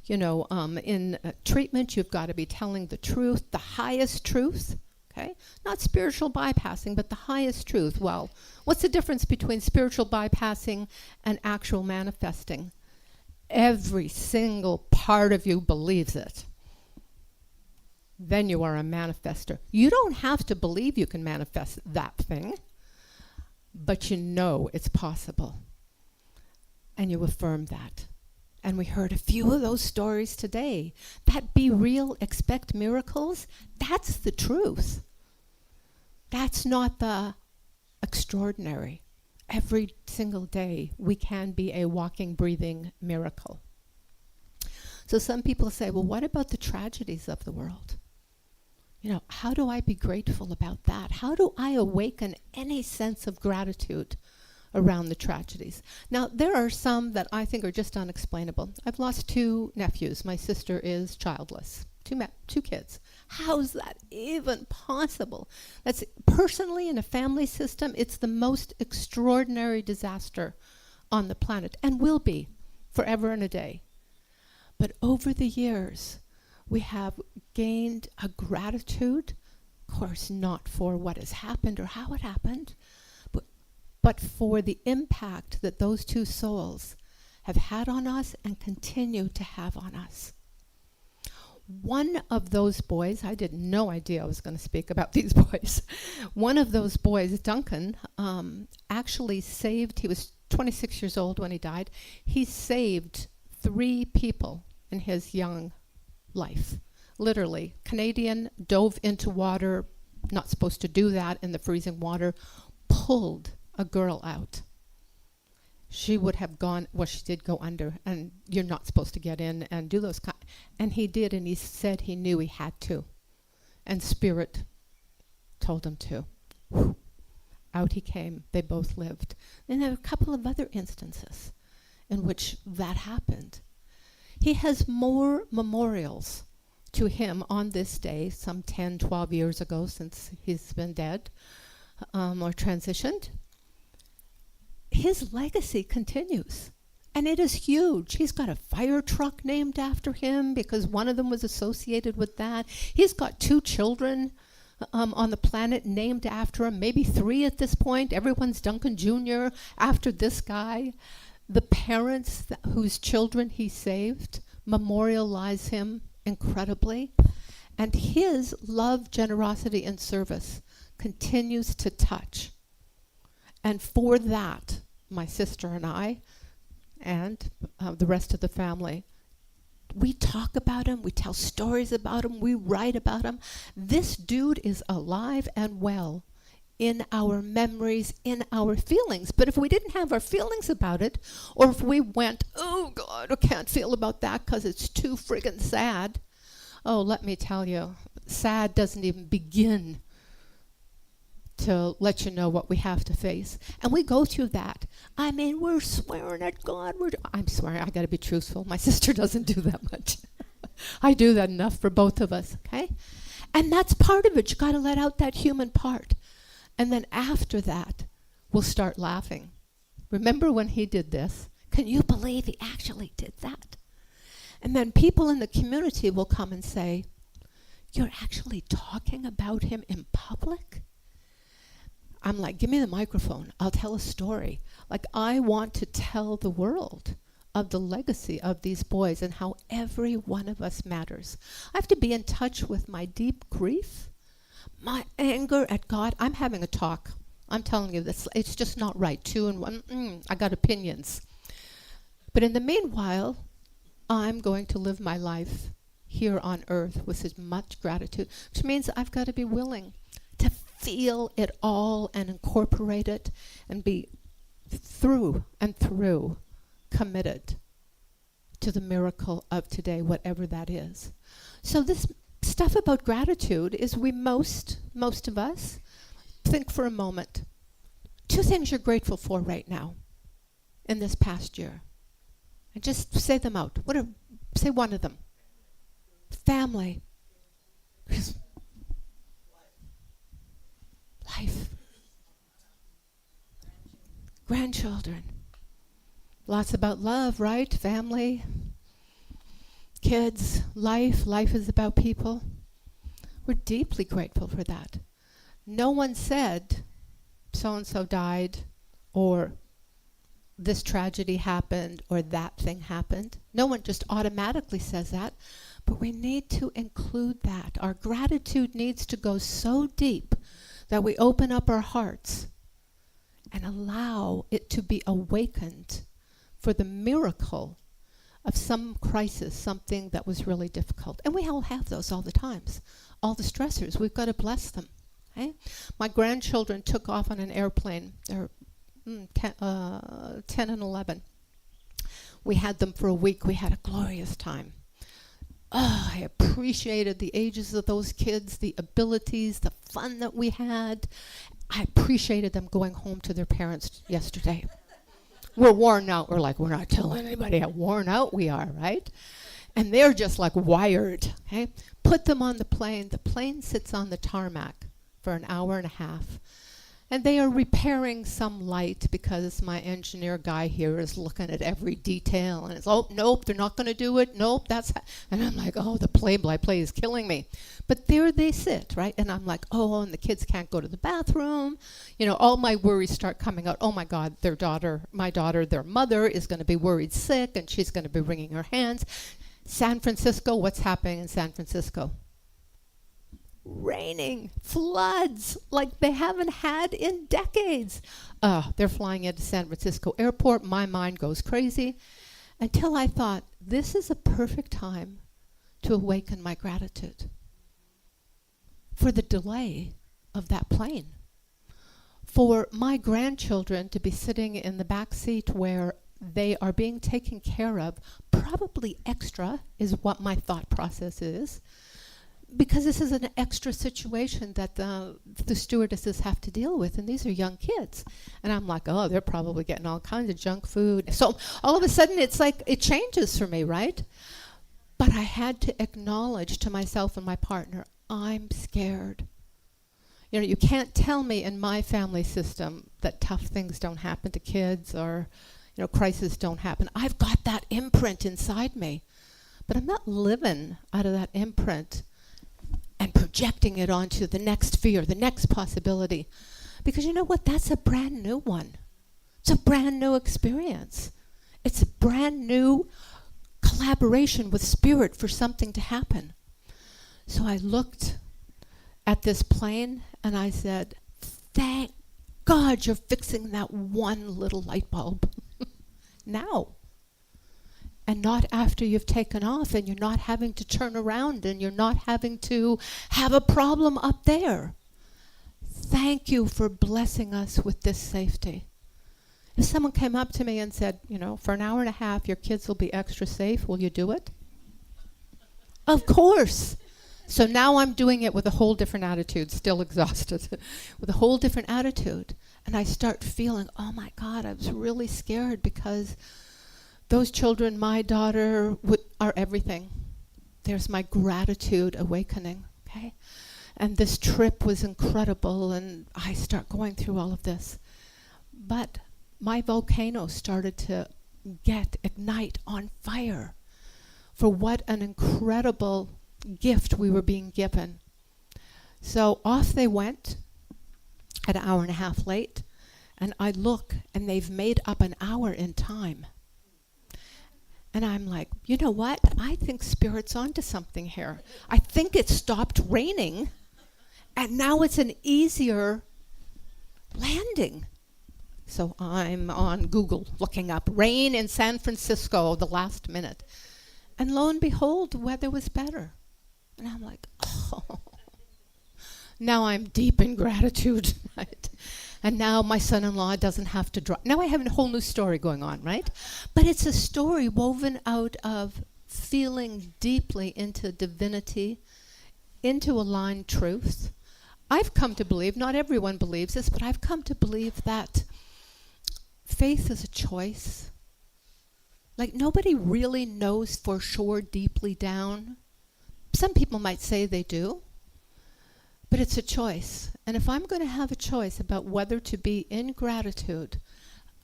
Speaker 4: in treatment, you've got to be telling the truth, the highest truth, okay? Not spiritual bypassing, but the highest truth. Well, what's the difference between spiritual bypassing and actual manifesting? Every single part of you believes it. Then you are a manifester. You don't have to believe you can manifest that thing, but you know it's possible. And you affirm that. And we heard a few of those stories today. That be real, expect miracles, that's the truth. That's not the extraordinary. Every single day we can be a walking, breathing miracle. So some people say, well, what about the tragedies of the world? How do I be grateful about that? How do I awaken any sense of gratitude around the tragedies? Now, there are some that I think are just unexplainable. I've lost 2 nephews. My sister is childless. 2 kids. How's that even possible? That's personally in a family system, it's the most extraordinary disaster on the planet and will be forever and a day. But over the years, we have gained a gratitude, of course, not for what has happened or how it happened, but for the impact that those 2 souls have had on us and continue to have on us. One of those boys, I had no idea I was going to speak about these boys. One of those boys, Duncan, actually saved, he was 26 years old when he died. He saved 3 people in his young life. Literally, Canadian, dove into water, not supposed to do that in the freezing water, pulled a girl out. She would have gone, well, she did go under, and you're not supposed to get in and do those and he did, and he said he knew he had to. And Spirit told him to. Whew. Out he came. They both lived. And there are a couple of other instances in which that happened. He has more memorials to him on this day, some 10, 12 years ago since he's been dead or transitioned. His legacy continues, and it is huge. He's got a fire truck named after him because one of them was associated with that. He's got 2 children on the planet named after him, maybe 3 at this point. Everyone's Duncan Jr. after this guy. The parents whose children he saved memorialize him incredibly. And his love, generosity, and service continues to touch. And for that, my sister and I, and the rest of the family, we talk about him, we tell stories about him, we write about him. This dude is alive and well in our memories, in our feelings. But if we didn't have our feelings about it, or if we went, oh God, I can't feel about that because it's too friggin' sad. Oh, let me tell you, sad doesn't even begin to let you know what we have to face. And we go through that. I mean, we're swearing at God. I'm swearing, I gotta be truthful. My sister doesn't do that much. I do that enough for both of us, okay? And that's part of it. You gotta let out that human part. And then after that, we'll start laughing. Remember when he did this? Can you believe he actually did that? And then people in the community will come and say, you're actually talking about him in public? I'm like, give me the microphone. I'll tell a story. Like, I want to tell the world of the legacy of these boys and how every one of us matters. I have to be in touch with my deep grief, my anger at God. I'm having a talk. I'm telling you this. It's just not right. 2 and 1. I got opinions. But in the meanwhile, I'm going to live my life here on earth with as much gratitude, which means I've got to be willing to feel it all and incorporate it and be through and through committed to the miracle of today, whatever that is. So this stuff about gratitude is most of us think for a moment. 2 things you're grateful for right now. in this past year? And just say them out. Say one of them. Family. Life. Grandchildren. Lots about love, right? Family. Kids. Life. Life is about people. We're deeply grateful for that. No one said so-and-so died, or this tragedy happened, or that thing happened. No one just automatically says that, but we need to include that. Our gratitude needs to go so deep that we open up our hearts and allow it to be awakened for the miracle of some crisis, something that was really difficult. And we all have those all the times. All the stressors, we've got to bless them. Okay? My grandchildren took off on an airplane. They're 10 and 11. We had them for a week. We had a glorious time. Oh, I appreciated the ages of those kids, the abilities, the fun that we had. I appreciated them going home to their parents yesterday. We're worn out. We're like, we're not telling anybody how worn out we are, right? And they're just like wired, okay? Put them on the plane. The plane sits on the tarmac for an hour and a half. And they are repairing some light because my engineer guy here is looking at every detail. And it's, oh, nope, they're not going to do it. Nope, that's... And I'm like, oh, the play-by-play is killing me. But there they sit, right? And I'm like, oh, and the kids can't go to the bathroom. You know, all my worries start coming out. Oh, my God, my daughter, their mother is going to be worried sick, and she's going to be wringing her hands. San Francisco, what's happening in San Francisco? Raining, floods like they haven't had in decades. They're flying into San Francisco airport. My mind goes crazy until I thought, this is a perfect time to awaken my gratitude for the delay of that plane, for my grandchildren to be sitting in the back seat where they are being taken care of, probably extra is what my thought process is, because this is an extra situation that the stewardesses have to deal with, and these are young kids. And I'm like, oh, they're probably getting all kinds of junk food. So all of a sudden, it's like, it changes for me, right? But I had to acknowledge to myself and my partner, I'm scared. You know, you can't tell me in my family system that tough things don't happen to kids, or, you know, crises don't happen. I've got that imprint inside me, but I'm not living out of that imprint and projecting it onto the next fear, the next possibility. Because you know what? That's a brand new one. It's a brand new experience. It's a brand new collaboration with spirit for something to happen. So I looked at this plane and I said, thank God you're fixing that one little light bulb now. And not after you've taken off, and you're not having to turn around, and you're not having to have a problem up there. Thank you for blessing us with this safety. If someone came up to me and said, you know, for an hour and a half, your kids will be extra safe, will you do it? Of course. So now I'm doing it with a whole different attitude, still exhausted, with a whole different attitude. And I start feeling, oh my God, I was really scared because those children, my daughter, are everything. There's my gratitude awakening, okay? And this trip was incredible, and I start going through all of this. But my volcano started to ignite on fire for what an incredible gift we were being given. So off they went at an hour and a half late, and I look, and they've made up an hour in time. And I'm like, you know what? I think Spirit's onto something here. I think it stopped raining, and now it's an easier landing. So I'm on Google looking up rain in San Francisco the last minute. And lo and behold, the weather was better. And I'm like, oh. Now I'm deep in gratitude, right? And now my son-in-law doesn't have to drive. Now I have a whole new story going on, right? But it's a story woven out of feeling deeply into divinity, into aligned truth. I've come to believe, not everyone believes this, but I've come to believe that faith is a choice. Like nobody really knows for sure deeply down. Some people might say they do, but it's a choice. And if I'm going to have a choice about whether to be in gratitude,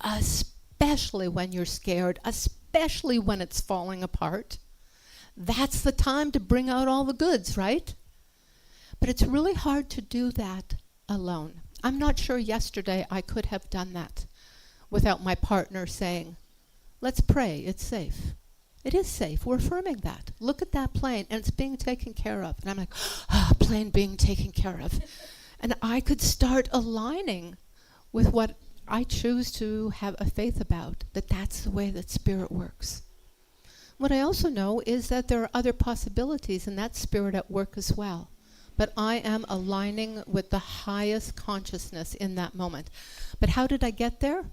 Speaker 4: especially when you're scared, especially when it's falling apart, that's the time to bring out all the goods, right? But it's really hard to do that alone. I'm not sure yesterday I could have done that without my partner saying, let's pray, it's safe. It is safe. We're affirming that. Look at that plane, and it's being taken care of. And I'm like, plane being taken care of. And I could start aligning with what I choose to have a faith about, that that's the way that spirit works. What I also know is that there are other possibilities in that spirit at work as well. But I am aligning with the highest consciousness in that moment. But how did I get there?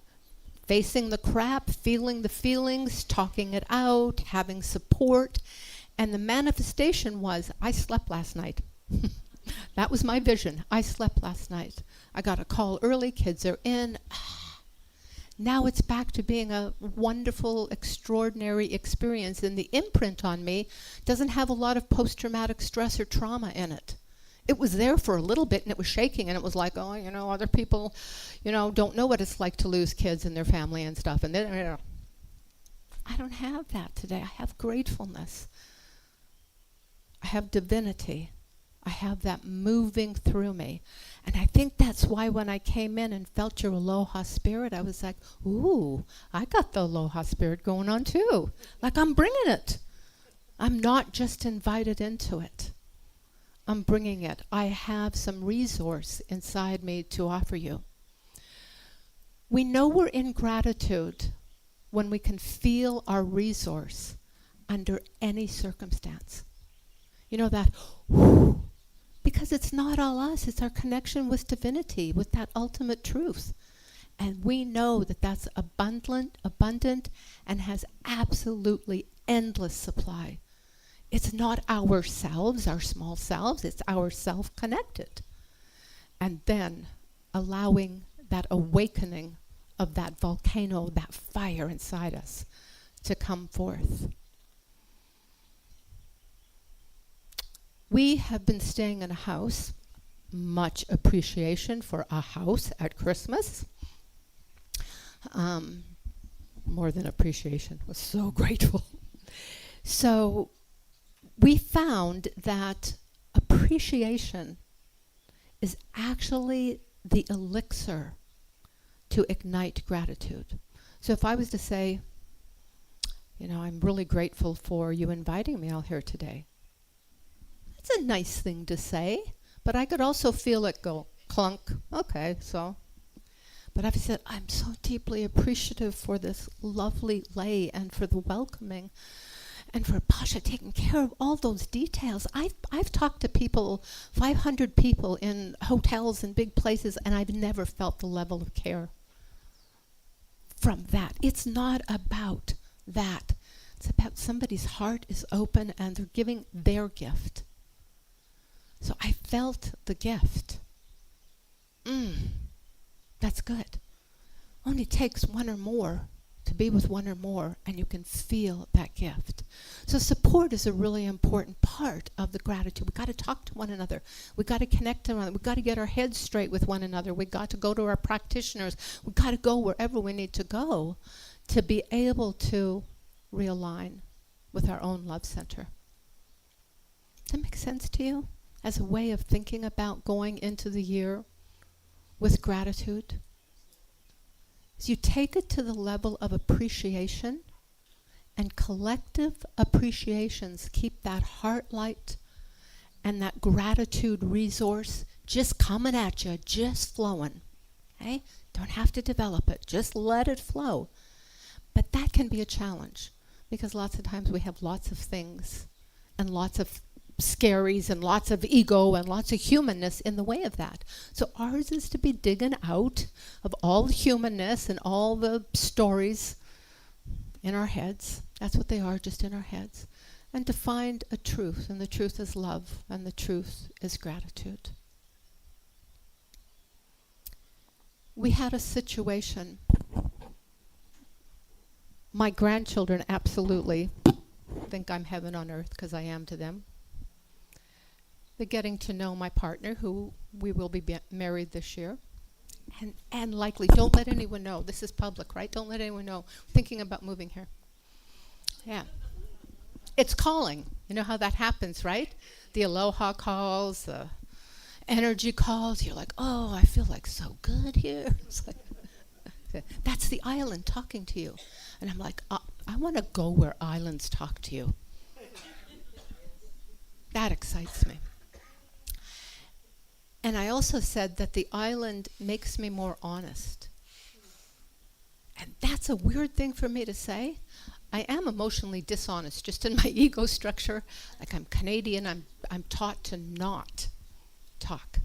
Speaker 4: Facing the crap, feeling the feelings, talking it out, having support. And the manifestation was, I slept last night. That was my vision. I slept last night. I got a call early, kids are in. Now it's back to being a wonderful, extraordinary experience. And the imprint on me doesn't have a lot of post-traumatic stress or trauma in it. It was there for a little bit, and it was shaking, and it was like, oh, other people, don't know what it's like to lose kids and their family and stuff. And then, I don't have that today. I have gratefulness. I have divinity. I have that moving through me. And I think that's why when I came in and felt your aloha spirit, I was like, ooh, I got the aloha spirit going on too. Like I'm bringing it. I'm not just invited into it. I'm bringing it. I have some resource inside me to offer you. We know we're in gratitude when we can feel our resource under any circumstance. You know that, whoo, because it's not all us, it's our connection with divinity, with that ultimate truth. And we know that that's abundant, and has absolutely endless supply. It's not ourselves, our small selves, it's our self connected. And then allowing that awakening of that volcano, that fire inside us to come forth. We have been staying in a house, much appreciation for a house at Christmas. More than appreciation, was so grateful. So we found that appreciation is actually the elixir to ignite gratitude. So if I was to say, I'm really grateful for you inviting me out here today. That's a nice thing to say, but I could also feel it go clunk. Okay, so. But I've said, I'm so deeply appreciative for this lovely lay and for the welcoming and for Pasha taking care of all those details. I've talked to people, 500 people in hotels and big places, and I've never felt the level of care from that. It's not about that. It's about somebody's heart is open and they're giving their gift. So I felt the gift. That's good. Only takes one or more to be with one or more, and you can feel that gift. So support is a really important part of the gratitude. We've got to talk to one another. We've got to connect to one another. We've got to get our heads straight with one another. We've got to go to our practitioners. We've got to go wherever we need to go to be able to realign with our own love center. Does that make sense to you? As a way of thinking about going into the year with gratitude? So you take it to the level of appreciation, and collective appreciations keep that heart light and that gratitude resource just coming at you, just flowing. Okay? Don't have to develop it, just let it flow. But that can be a challenge because lots of times we have lots of things and lots of scaries and lots of ego and lots of humanness in the way of that. So ours is to be digging out of all the humanness and all the stories in our heads. That's what they are, just in our heads. And to find a truth, and the truth is love, and the truth is gratitude. We had a situation My grandchildren absolutely think I'm heaven on earth, because I am to them. They're getting to know my partner, who we will be married this year. And likely, don't let anyone know. This is public, right? Don't let anyone know. Thinking about moving here. Yeah. It's calling. You know how that happens, right? The aloha calls, the energy calls. You're like, oh, I feel like so good here. It's like, that's the island talking to you. And I'm like, I want to go where islands talk to you. That excites me. And I also said that the island makes me more honest. And that's a weird thing for me to say. I am emotionally dishonest, just in my ego structure. Like, I'm Canadian, I'm taught to not talk.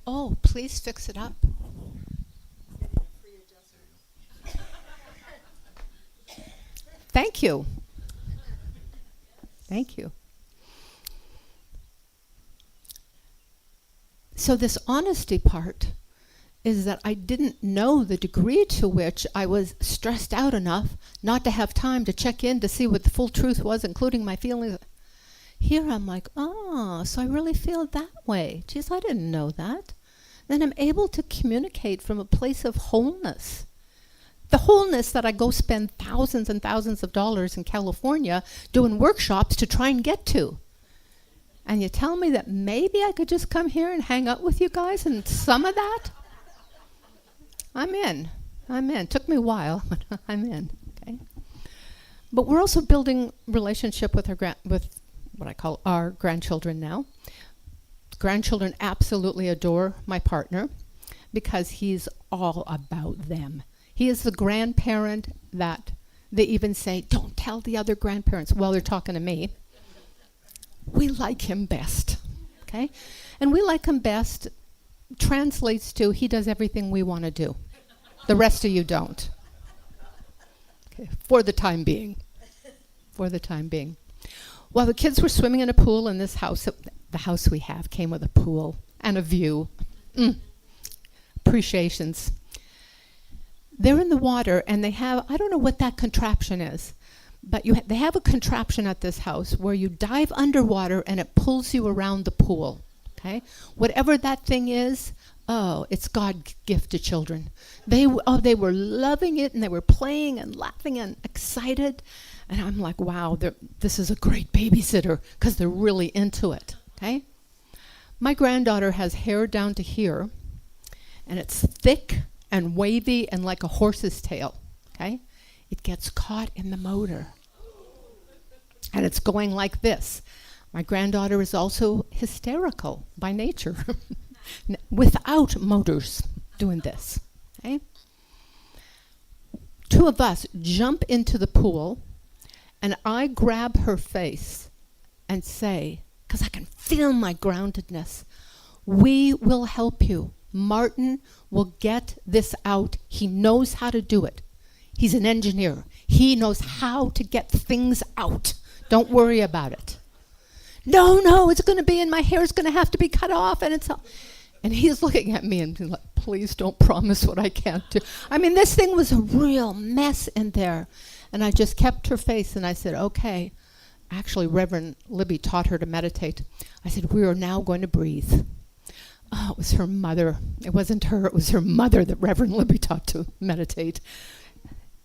Speaker 4: Oh, please fix it up. Thank you. Thank you. So this honesty part is that I didn't know the degree to which I was stressed out enough not to have time to check in to see what the full truth was, including my feelings. Here I'm like, oh, so I really feel that way. Geez, I didn't know that. Then I'm able to communicate from a place of wholeness. The wholeness that I go spend thousands and thousands of dollars in California doing workshops to try and get to. And you tell me that maybe I could just come here and hang out with you guys and some of that? I'm in. Took me a while, but I'm in. Okay. But we're also building relationship with with what I call our grandchildren now. Grandchildren absolutely adore my partner because he's all about them. He is the grandparent that they even say, don't tell the other grandparents while they're talking to me. We like him best, okay? And we like him best translates to he does everything we want to do. The rest of you don't. Okay, for the time being. For the time being. While the kids were swimming in a pool in this house, the house we have came with a pool and a view. Appreciations. They're in the water and they have, I don't know what that contraption is, but they have a contraption at this house where you dive underwater and it pulls you around the pool, okay? Whatever that thing is, oh, it's God gift to children. They were loving it and they were playing and laughing and excited. And I'm like, wow, this is a great babysitter because they're really into it, okay? My granddaughter has hair down to here and it's thick and wavy and like a horse's tail, okay? It gets caught in the motor. And it's going like this. My granddaughter is also hysterical by nature, without motors doing this, okay? Two of us jump into the pool, and I grab her face and say, because I can feel my groundedness, we will help you. Martin will get this out. He knows how to do it. He's an engineer. He knows how to get things out. Don't worry about it. No, it's going to be in my hair. It's going to have to be cut off. And he's looking at me and being like, please don't promise what I can't do. I mean, this thing was a real mess in there. And I just kept her face and I said, okay. Actually, Reverend Libby taught her to meditate. I said, we are now going to breathe. Oh, it was her mother. It wasn't her. It was her mother that Reverend Libby taught to meditate.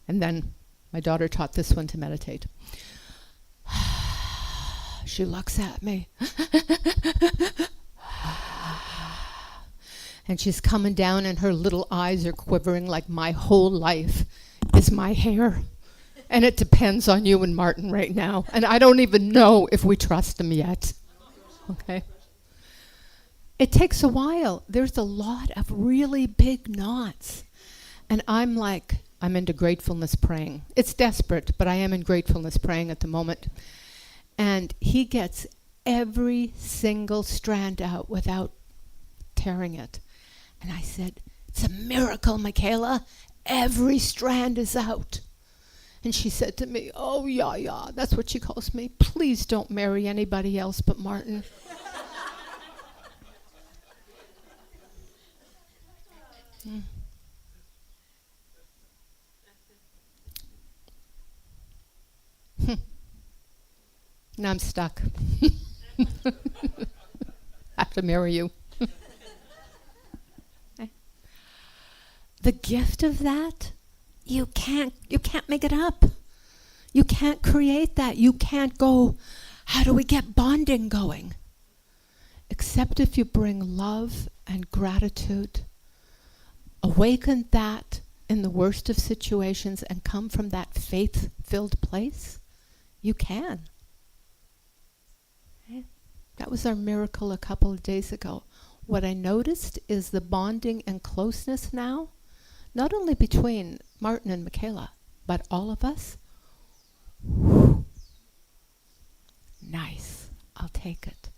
Speaker 4: And then my daughter taught this one to meditate. She looks at me. And she's coming down and her little eyes are quivering like my whole life is my hair. And it depends on you and Martin right now. And I don't even know if we trust him yet. Okay? It takes a while. There's a lot of really big knots. And I'm into gratefulness praying. It's desperate, but I am in gratefulness praying at the moment. And he gets every single strand out without tearing it. And I said, it's a miracle, Michaela. Every strand is out. And she said to me, oh, yeah, that's what she calls me. Please don't marry anybody else but Martin. Now I'm stuck. I have to marry you. The gift of that, you can't make it up. You can't create that. You can't go, how do we get bonding going? Except if you bring love and gratitude, awaken that in the worst of situations and come from that faith-filled place, you can. Okay? That was our miracle a couple of days ago. What I noticed is the bonding and closeness now, not only between Martin and Michaela, but all of us. Nice. I'll take it.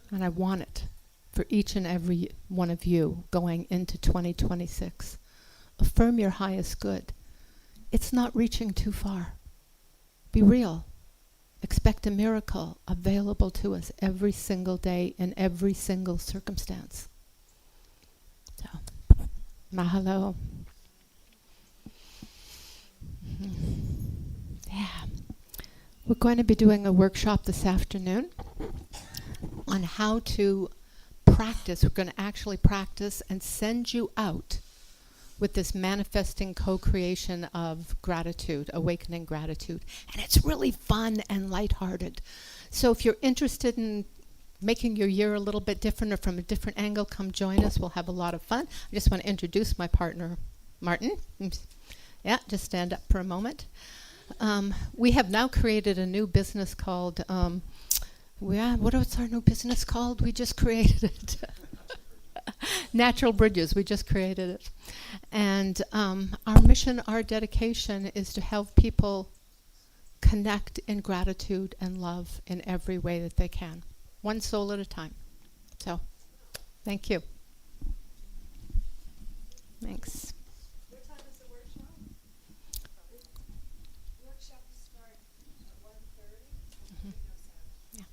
Speaker 4: And I want it for each and every one of you going into 2026. Affirm your highest good. It's not reaching too far. Be real. Expect a miracle available to us every single day in every single circumstance. So, mahalo. Yeah. We're going to be doing a workshop this afternoon on how to practice. We're going to actually practice and send you out with this manifesting co-creation of gratitude, awakening gratitude. And it's really fun and lighthearted. So if you're interested in making your year a little bit different or from a different angle, come join us. We'll have a lot of fun. I just want to introduce my partner, Martin. Yeah, just stand up for a moment. We have now created a new business called, what is our new business called? We just created it. Natural Bridges, we just created it. And our mission, our dedication is to help people connect in gratitude and love in every way that they can, one soul at a time. So, thank you. Thanks.
Speaker 2: What time is the workshop? Workshop will start at 1:30.
Speaker 4: Mm-hmm. Yeah.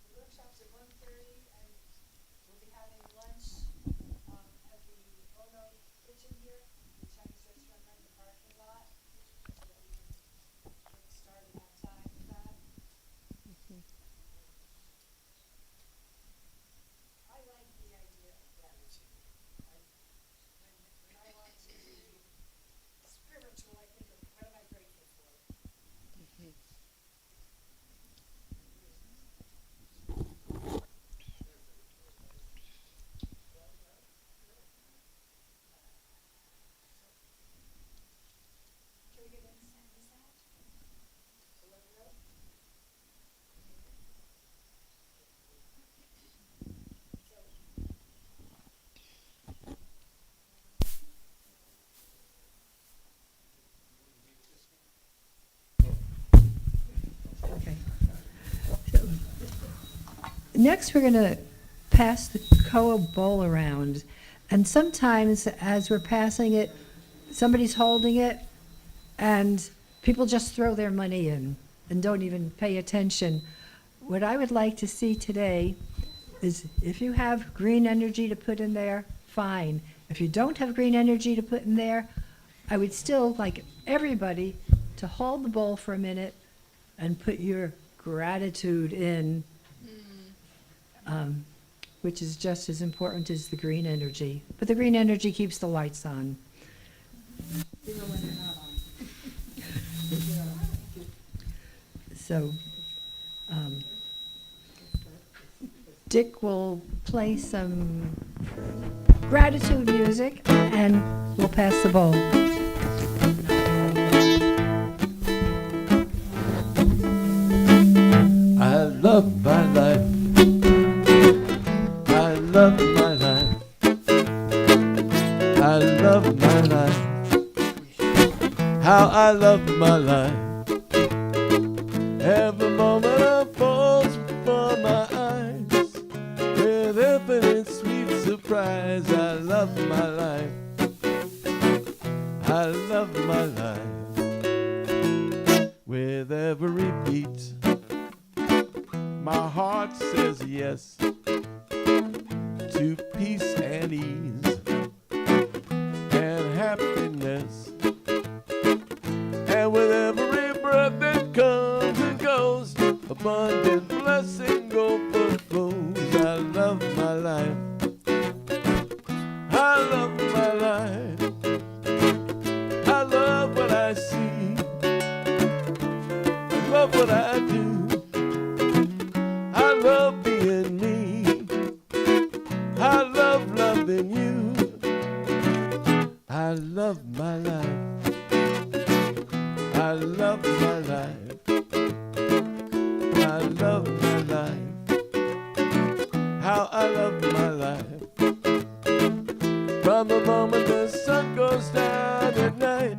Speaker 2: The workshop's at 1:30, and we'll be having lunch at the Ono kitchen here, the Chinese restaurant right in the parking lot, so that we can get started on time with that.
Speaker 4: Mm-hmm.
Speaker 2: I like the idea of gratitude. When I want to be spiritual, I think of what am I grateful for?
Speaker 4: Mm-hmm.
Speaker 2: Can we get in this out? A little bit? Okay. So, next, we're going to pass the Koa bowl around. And sometimes, as we're passing it, somebody's holding it, and people just throw their money in and don't even pay attention. What I would like to see today is if you have green energy to put in there, fine. If you don't have green energy to put in there, I would still like everybody to hold the bowl for a minute and put your gratitude in, which is just as important as the green energy. But the green energy keeps the lights on. Even when they're not on. So, Dick will play some gratitude music and we'll pass the bowl.
Speaker 1: I love my life. I love my life. I love my life. How I love my life. Every moment unfolds before my eyes with infinite sweet surprise. I love my life. I love my life. With every beat, my heart says yes to peace and ease and happiness. abundant blessing overflows. I love my life. I love my life. I love what I see. I love what I do. I love being me. I love loving you. I love my life. I love my life. I love my life. How I love my life. From the moment the sun goes down at night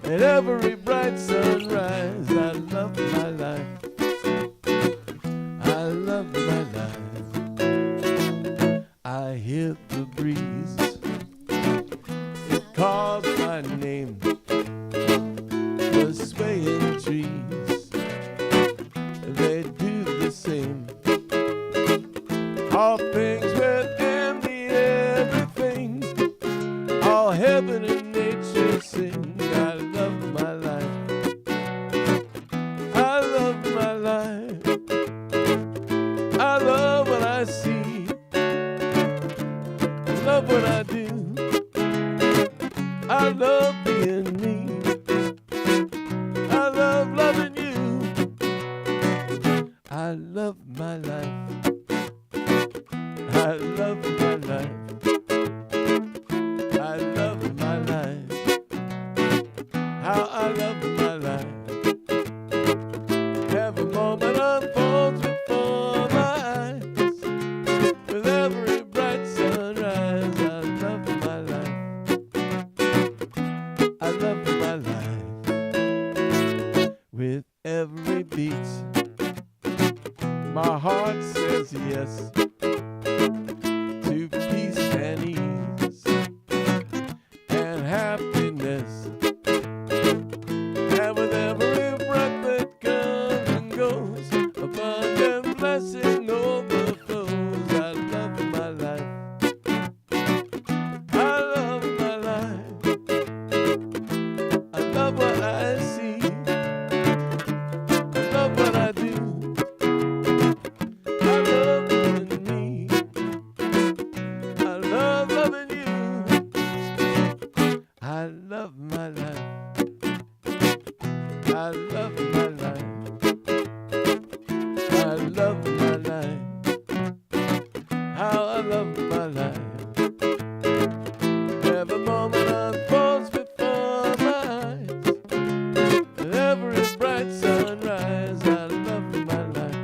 Speaker 1: and every bright sunrise, I love my life. I love my life. I hear the breeze. It calls my name. The swaying trees, they do the same. All things within me, everything, all heaven and nature sing. I love my life. I love my life. I love what I see. I love what I do. I love being me. I love loving you. I love my life. I love my life. I love my life. How I love my life. Every moment unfolds before my eyes. With every bright sunrise, I love my life. I love my life. With every beat, my heart says yes to peace and ease and happiness. And with every breath that comes and goes, abundant blessing overflows. I love my life. I love my life. I love what I see. I love what I do. I love being me. I love loving you. I love my life. I love my life. I love my life. How I love my life. Every moment unfolds before my eyes. With every bright sunrise, I love my life.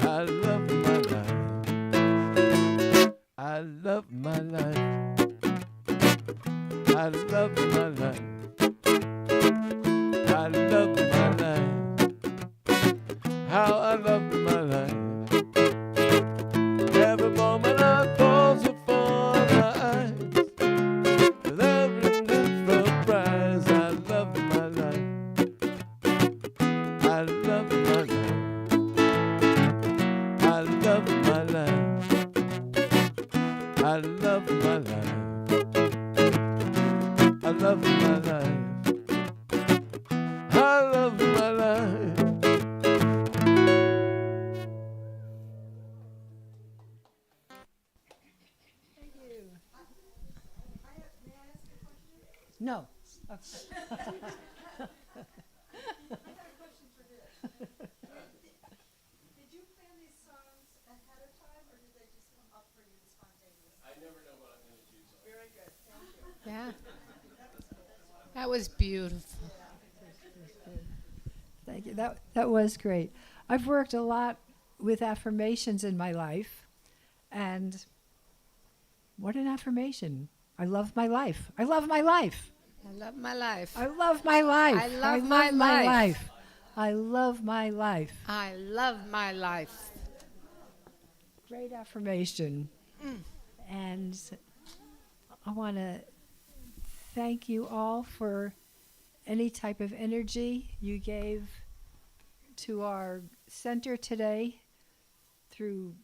Speaker 1: I love my life. I love my life. I love my life. I love my life. How I love my life. Every moment unfolds before my eyes. With every different prize, I love my life. I love my life. I love my life. I love my life. I love my life. I love my life.
Speaker 2: No.
Speaker 4: Yeah. That was beautiful.
Speaker 2: Thank you. That was great. I've worked a lot with affirmations in my life, and what an affirmation. I love my life. I love my life.
Speaker 4: I love my life.
Speaker 2: I love my life.
Speaker 4: I love my life.
Speaker 2: I love my life.
Speaker 4: I love my life.
Speaker 2: Great affirmation. And I want to thank you all for any type of energy you gave to our center today through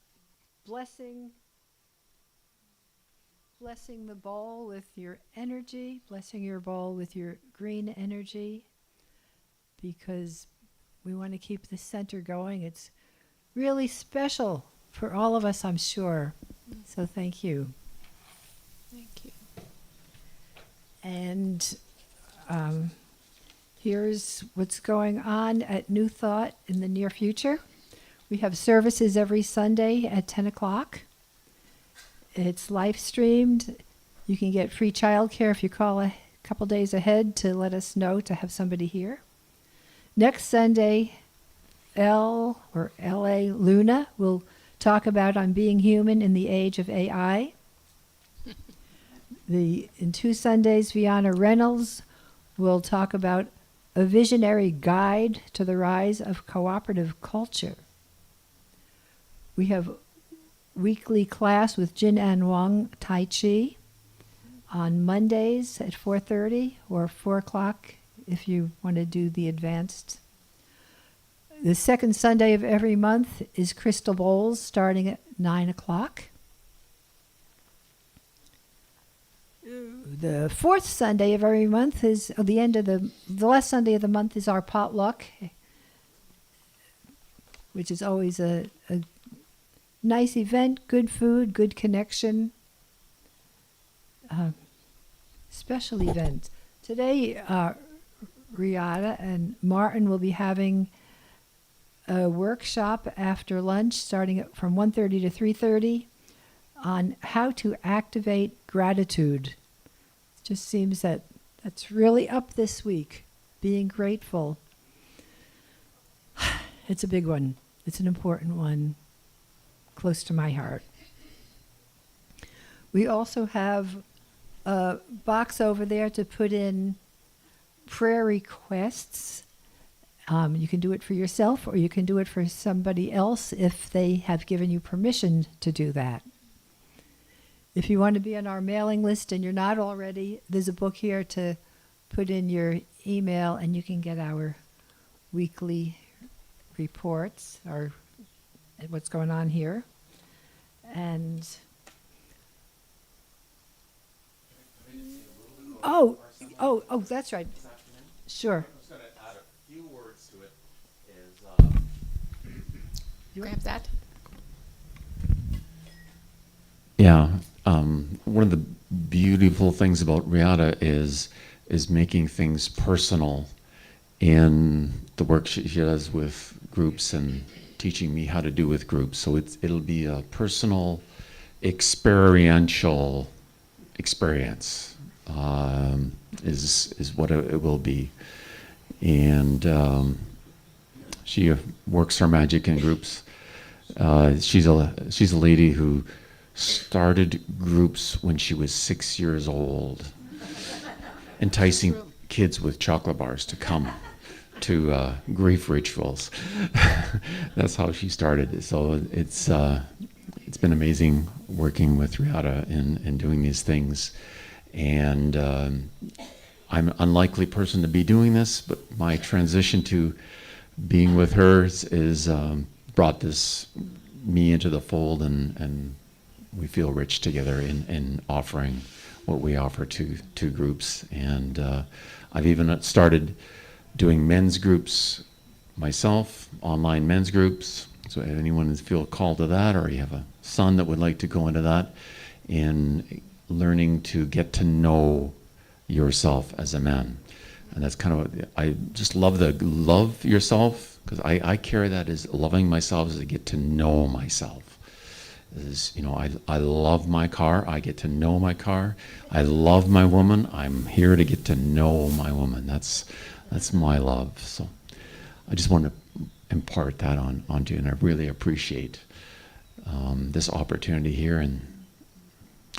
Speaker 2: blessing the bowl with your energy, blessing your bowl with your green energy, because We want to keep the center going. It's really special for all of us, I'm sure. So thank you.
Speaker 4: Thank you.
Speaker 2: And here's what's going on at New Thought in the near future. We have services every Sunday at 10 o'clock. It's live streamed. You can get free childcare if you call a couple days ahead to let us know to have somebody here. Next Sunday, LA Luna will talk about on being human in the age of AI. In 2 Sundays, Vianna Reynolds will talk about a visionary guide to the rise of cooperative culture. We have weekly class with Jin An Wang Tai Chi on Mondays at 4:30 or 4 o'clock if you want to do the advanced. The second Sunday of every month is Crystal Bowls starting at 9 o'clock. The fourth Sunday of every month is the last Sunday of the month is our potluck, which is always a nice event, good food, good connection, special event. Today, Reata and Martin will be having a workshop after lunch starting from 1:30 to 3:30 on how to activate gratitude. It just seems that that's really up this week, being grateful. It's a big one. It's an important one, close to my heart. We also have a box over there to put in prayer requests. You can do it for yourself or you can do it for somebody else if they have given you permission to do that. If you want to be on our mailing list and you're not already, there's a book here to put in your email and you can get our weekly reports or what's going on here. And that's right. Sure.
Speaker 4: Grab that.
Speaker 11: Yeah, one of the beautiful things about Reata is making things personal in the work she does with groups and teaching me how to do with groups. So it'll be a personal, experiential experience is what it will be. And she works her magic in groups. She's a lady who started groups when she was 6 years old, enticing kids with chocolate bars to come to grief rituals. That's how she started. So it's been amazing working with Reata in doing these things. And I'm an unlikely person to be doing this, but my transition to being with her is brought me into the fold, and we feel rich together in offering what we offer to groups. And I've even started doing men's groups myself, online men's groups. So if anyone feel called to that, or you have a son that would like to go into that, in learning to get to know yourself as a man. And that's kind of, I just love love yourself, because I carry that as loving myself as to get to know myself. I love my car, I get to know my car. I love my woman, I'm here to get to know my woman. That's my love. So I just want to impart that onto you, and I really appreciate this opportunity here and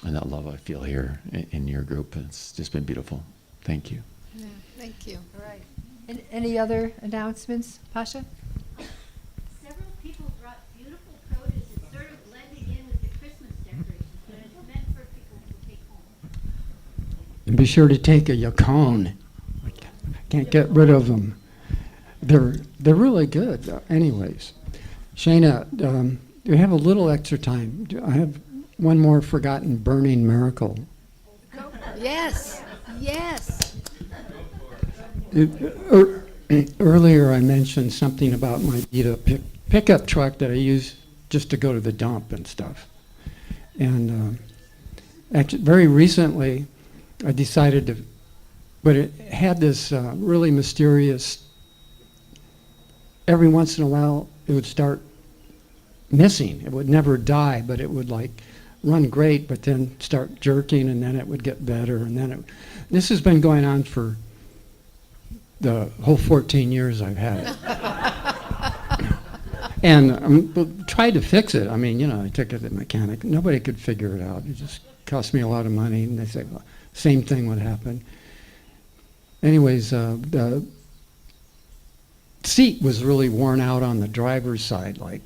Speaker 11: that love I feel here in your group. It's just been beautiful. Thank you.
Speaker 4: Yeah, thank you.
Speaker 2: All right. And any other announcements, Pasha?
Speaker 12: Several people brought beautiful produce. It's sort of blending in with the Christmas decorations, but it's meant for people to take home.
Speaker 20: And be sure to take a yacon. I can't get rid of them. They're really good. Anyways, Shana, do we have a little extra time? I have one more forgotten burning miracle.
Speaker 4: Yes, yes.
Speaker 20: earlier I mentioned something about my beat-up pickup truck that I use just to go to the dump and stuff. And actually, very recently, I decided to, but it had this really mysterious, every once in a while, it would start missing. It would never die, but it would like run great, but then start jerking, and then it would get better. And then this has been going on for the whole 14 years I've had it. And tried to fix it. I mean, you know, I took it to the mechanic. Nobody could figure it out. It just cost me a lot of money, and they say, well, same thing would happen. Anyways, the seat was really worn out on the driver's side, like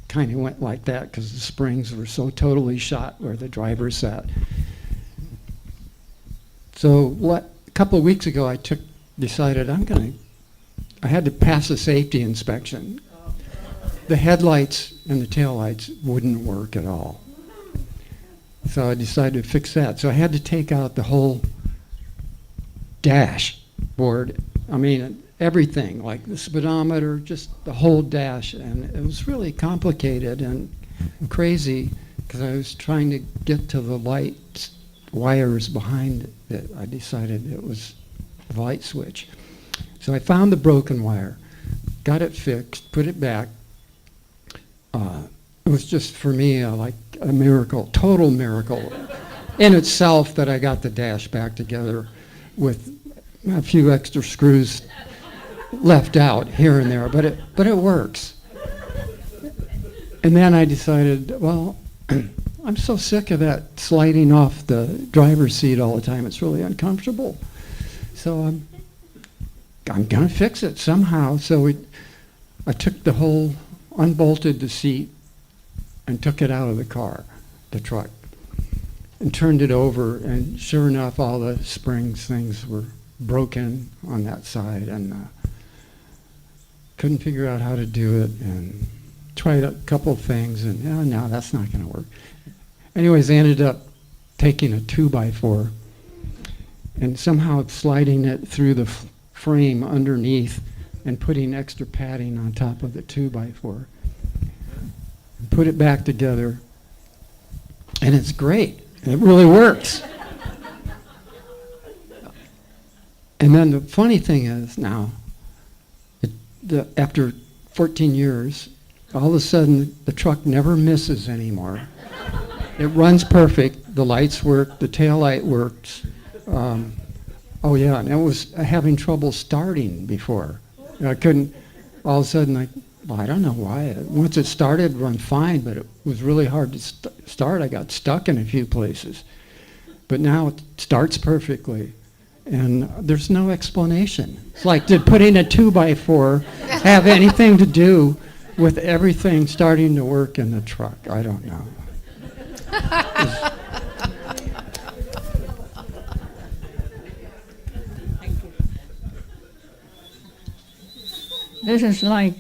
Speaker 20: kind of went like that because the springs were so totally shot where the driver sat. So a couple of weeks ago, I decided I had to pass a safety inspection. The headlights and the taillights wouldn't work at all. So I decided to fix that. So I had to take out the whole dashboard. I mean, everything, like the speedometer, just the whole dash. And it was really complicated and crazy because I was trying to get to the light wires behind it. I decided it was the light switch. So I found the broken wire, got it fixed, put it back. It was just, for me, like a miracle, total miracle in itself that I got the dash back together with a few extra screws left out here and there, but it works. And then I decided, well, I'm so sick of that sliding off the driver's seat all the time. It's really uncomfortable. So I'm gonna fix it somehow. So I took unbolted the seat and took it out of the car, the truck, and turned it over, and sure enough, all the things were broken on that side, and couldn't figure out how to do it, and tried a couple of things, and no, that's not going to work. Anyways, I ended up taking a 2x4 and somehow sliding it through the frame underneath and putting extra padding on top of the 2x4. Put it back together, and it's great. It really works. And then the funny thing is now, after 14 years, all of a sudden the truck never misses anymore. It runs perfect. The lights work. The tail light works. Oh yeah, and it was having trouble starting before. I couldn't. All of a sudden, I don't know why. Once it started, it run fine, but it was really hard to start. I got stuck in a few places. But now it starts perfectly, and there's no explanation. It's like, did putting a 2x4 have anything to do with everything starting to work in the truck? I don't know.
Speaker 13: This is like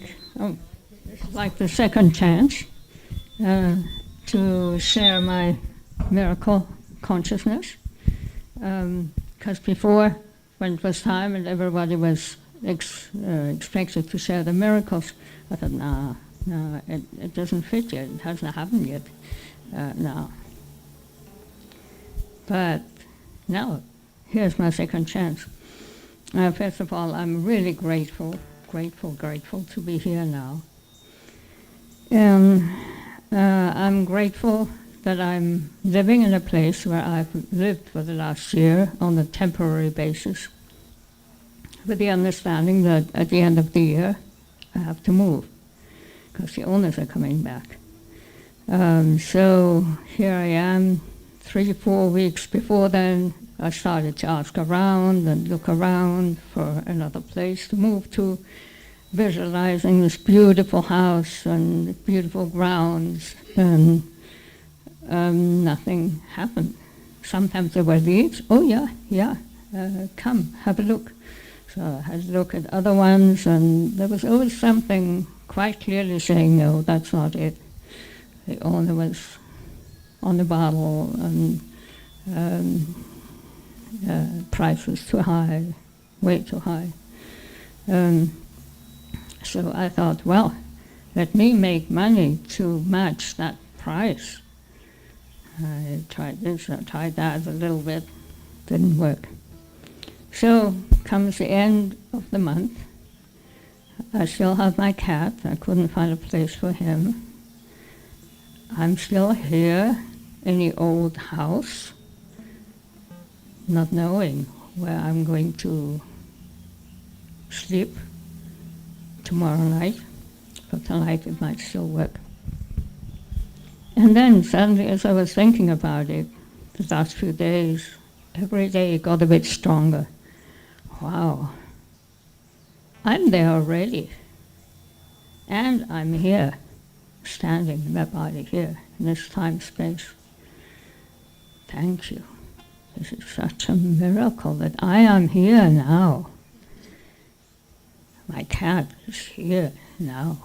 Speaker 13: the second chance to share my miracle consciousness. Because before, when it was time and everybody was expected to share the miracles, I thought, no, it doesn't fit yet. It hasn't happened yet. No. But now, here's my second chance. First of all, I'm really grateful to be here now. I'm grateful that I'm living in a place where I've lived for the last year on a temporary basis, with the understanding that at the end of the year I have to move because the owners are coming back. So here I am. 3-4 weeks before then, I started to ask around and look around for another place to move to, visualizing this beautiful house and beautiful grounds, and nothing happened. Sometimes there were leads. Oh yeah, come, have a look. So I had a look at other ones, and there was always something quite clearly saying, no, that's not it. The owner was on the bottle, and price was too high, way too high. So I thought, well, let me make money to match that price. I tried this, I tried that a little bit, didn't work. So comes the end of the month. I still have my cat. I couldn't find a place for him. I'm still here in the old house, not knowing where I'm going to sleep tomorrow night, but tonight it might still work. And then suddenly, as I was thinking about it, the last few days, every day it got a bit stronger. Wow, I'm there already. And I'm here, standing in my body here, in this time space. Thank you. This is such a miracle that I am here now. My cat is here now.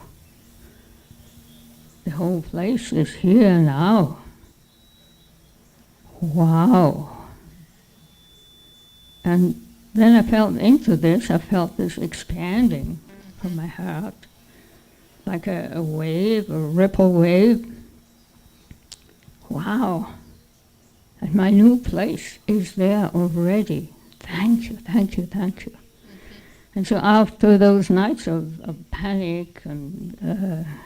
Speaker 13: The whole place is here now. Wow. And then I felt into this, I felt this expanding from my heart, like a wave, a ripple wave. Wow. And my new place is there already. Thank you, thank you, thank you. And so after those nights of panic and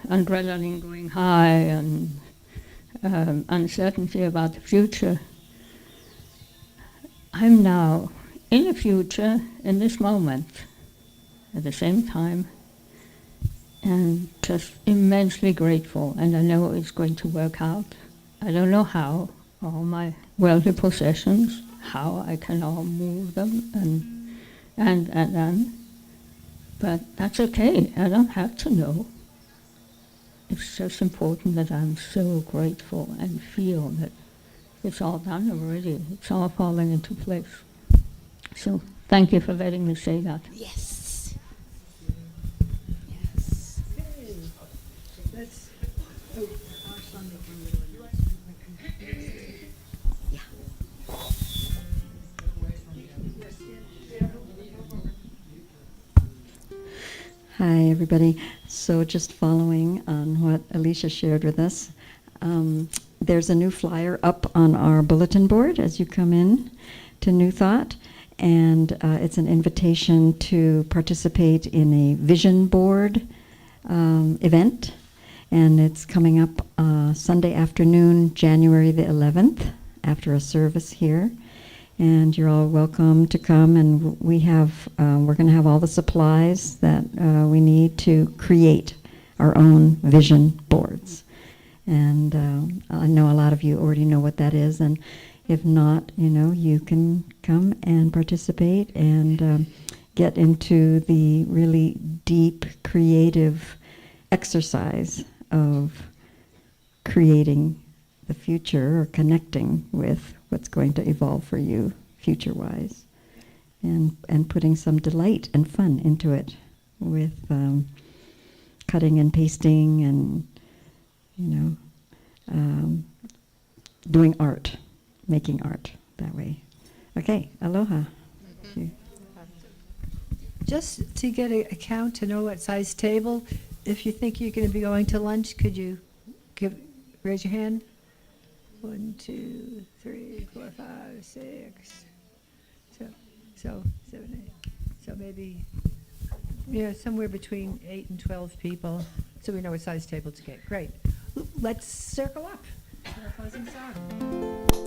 Speaker 13: adrenaline going high and uncertainty about the future, I'm now in the future, in this moment, at the same time, and just immensely grateful. And I know it's going to work out. I don't know how, all my worldly possessions, how I can all move them and but that's okay. I don't have to know. It's just important that I'm so grateful and feel that it's all done already. It's all falling into place. So thank you for letting me say that.
Speaker 4: Yes. Yes.
Speaker 2: Let's.
Speaker 10: Hi, everybody. So just following on what Alicia shared with us, there's a new flyer up on our bulletin board as you come in to New Thought, and it's an invitation to participate in a vision board event, and it's coming up Sunday afternoon, January the 11th, after a service here. And you're all welcome to come, and we have, we're going to have all the supplies that we need to create our own vision boards. And I know a lot of you already know what that is, and if not, you know, you can come and participate and get into the really deep, creative exercise of creating the future or connecting with what's going to evolve for you future-wise, and putting some delight and fun into it with cutting and pasting and, you know, doing art, making art that way. Okay, aloha.
Speaker 2: Just to get a count to know what size table, if you think you're going to be going to lunch, could you raise your hand? 1, 2, 3, 4, 5, 6. So 7, 8. So maybe, somewhere between 8 and 12 people. So we know what size table to get. Great. Let's circle up for a closing song.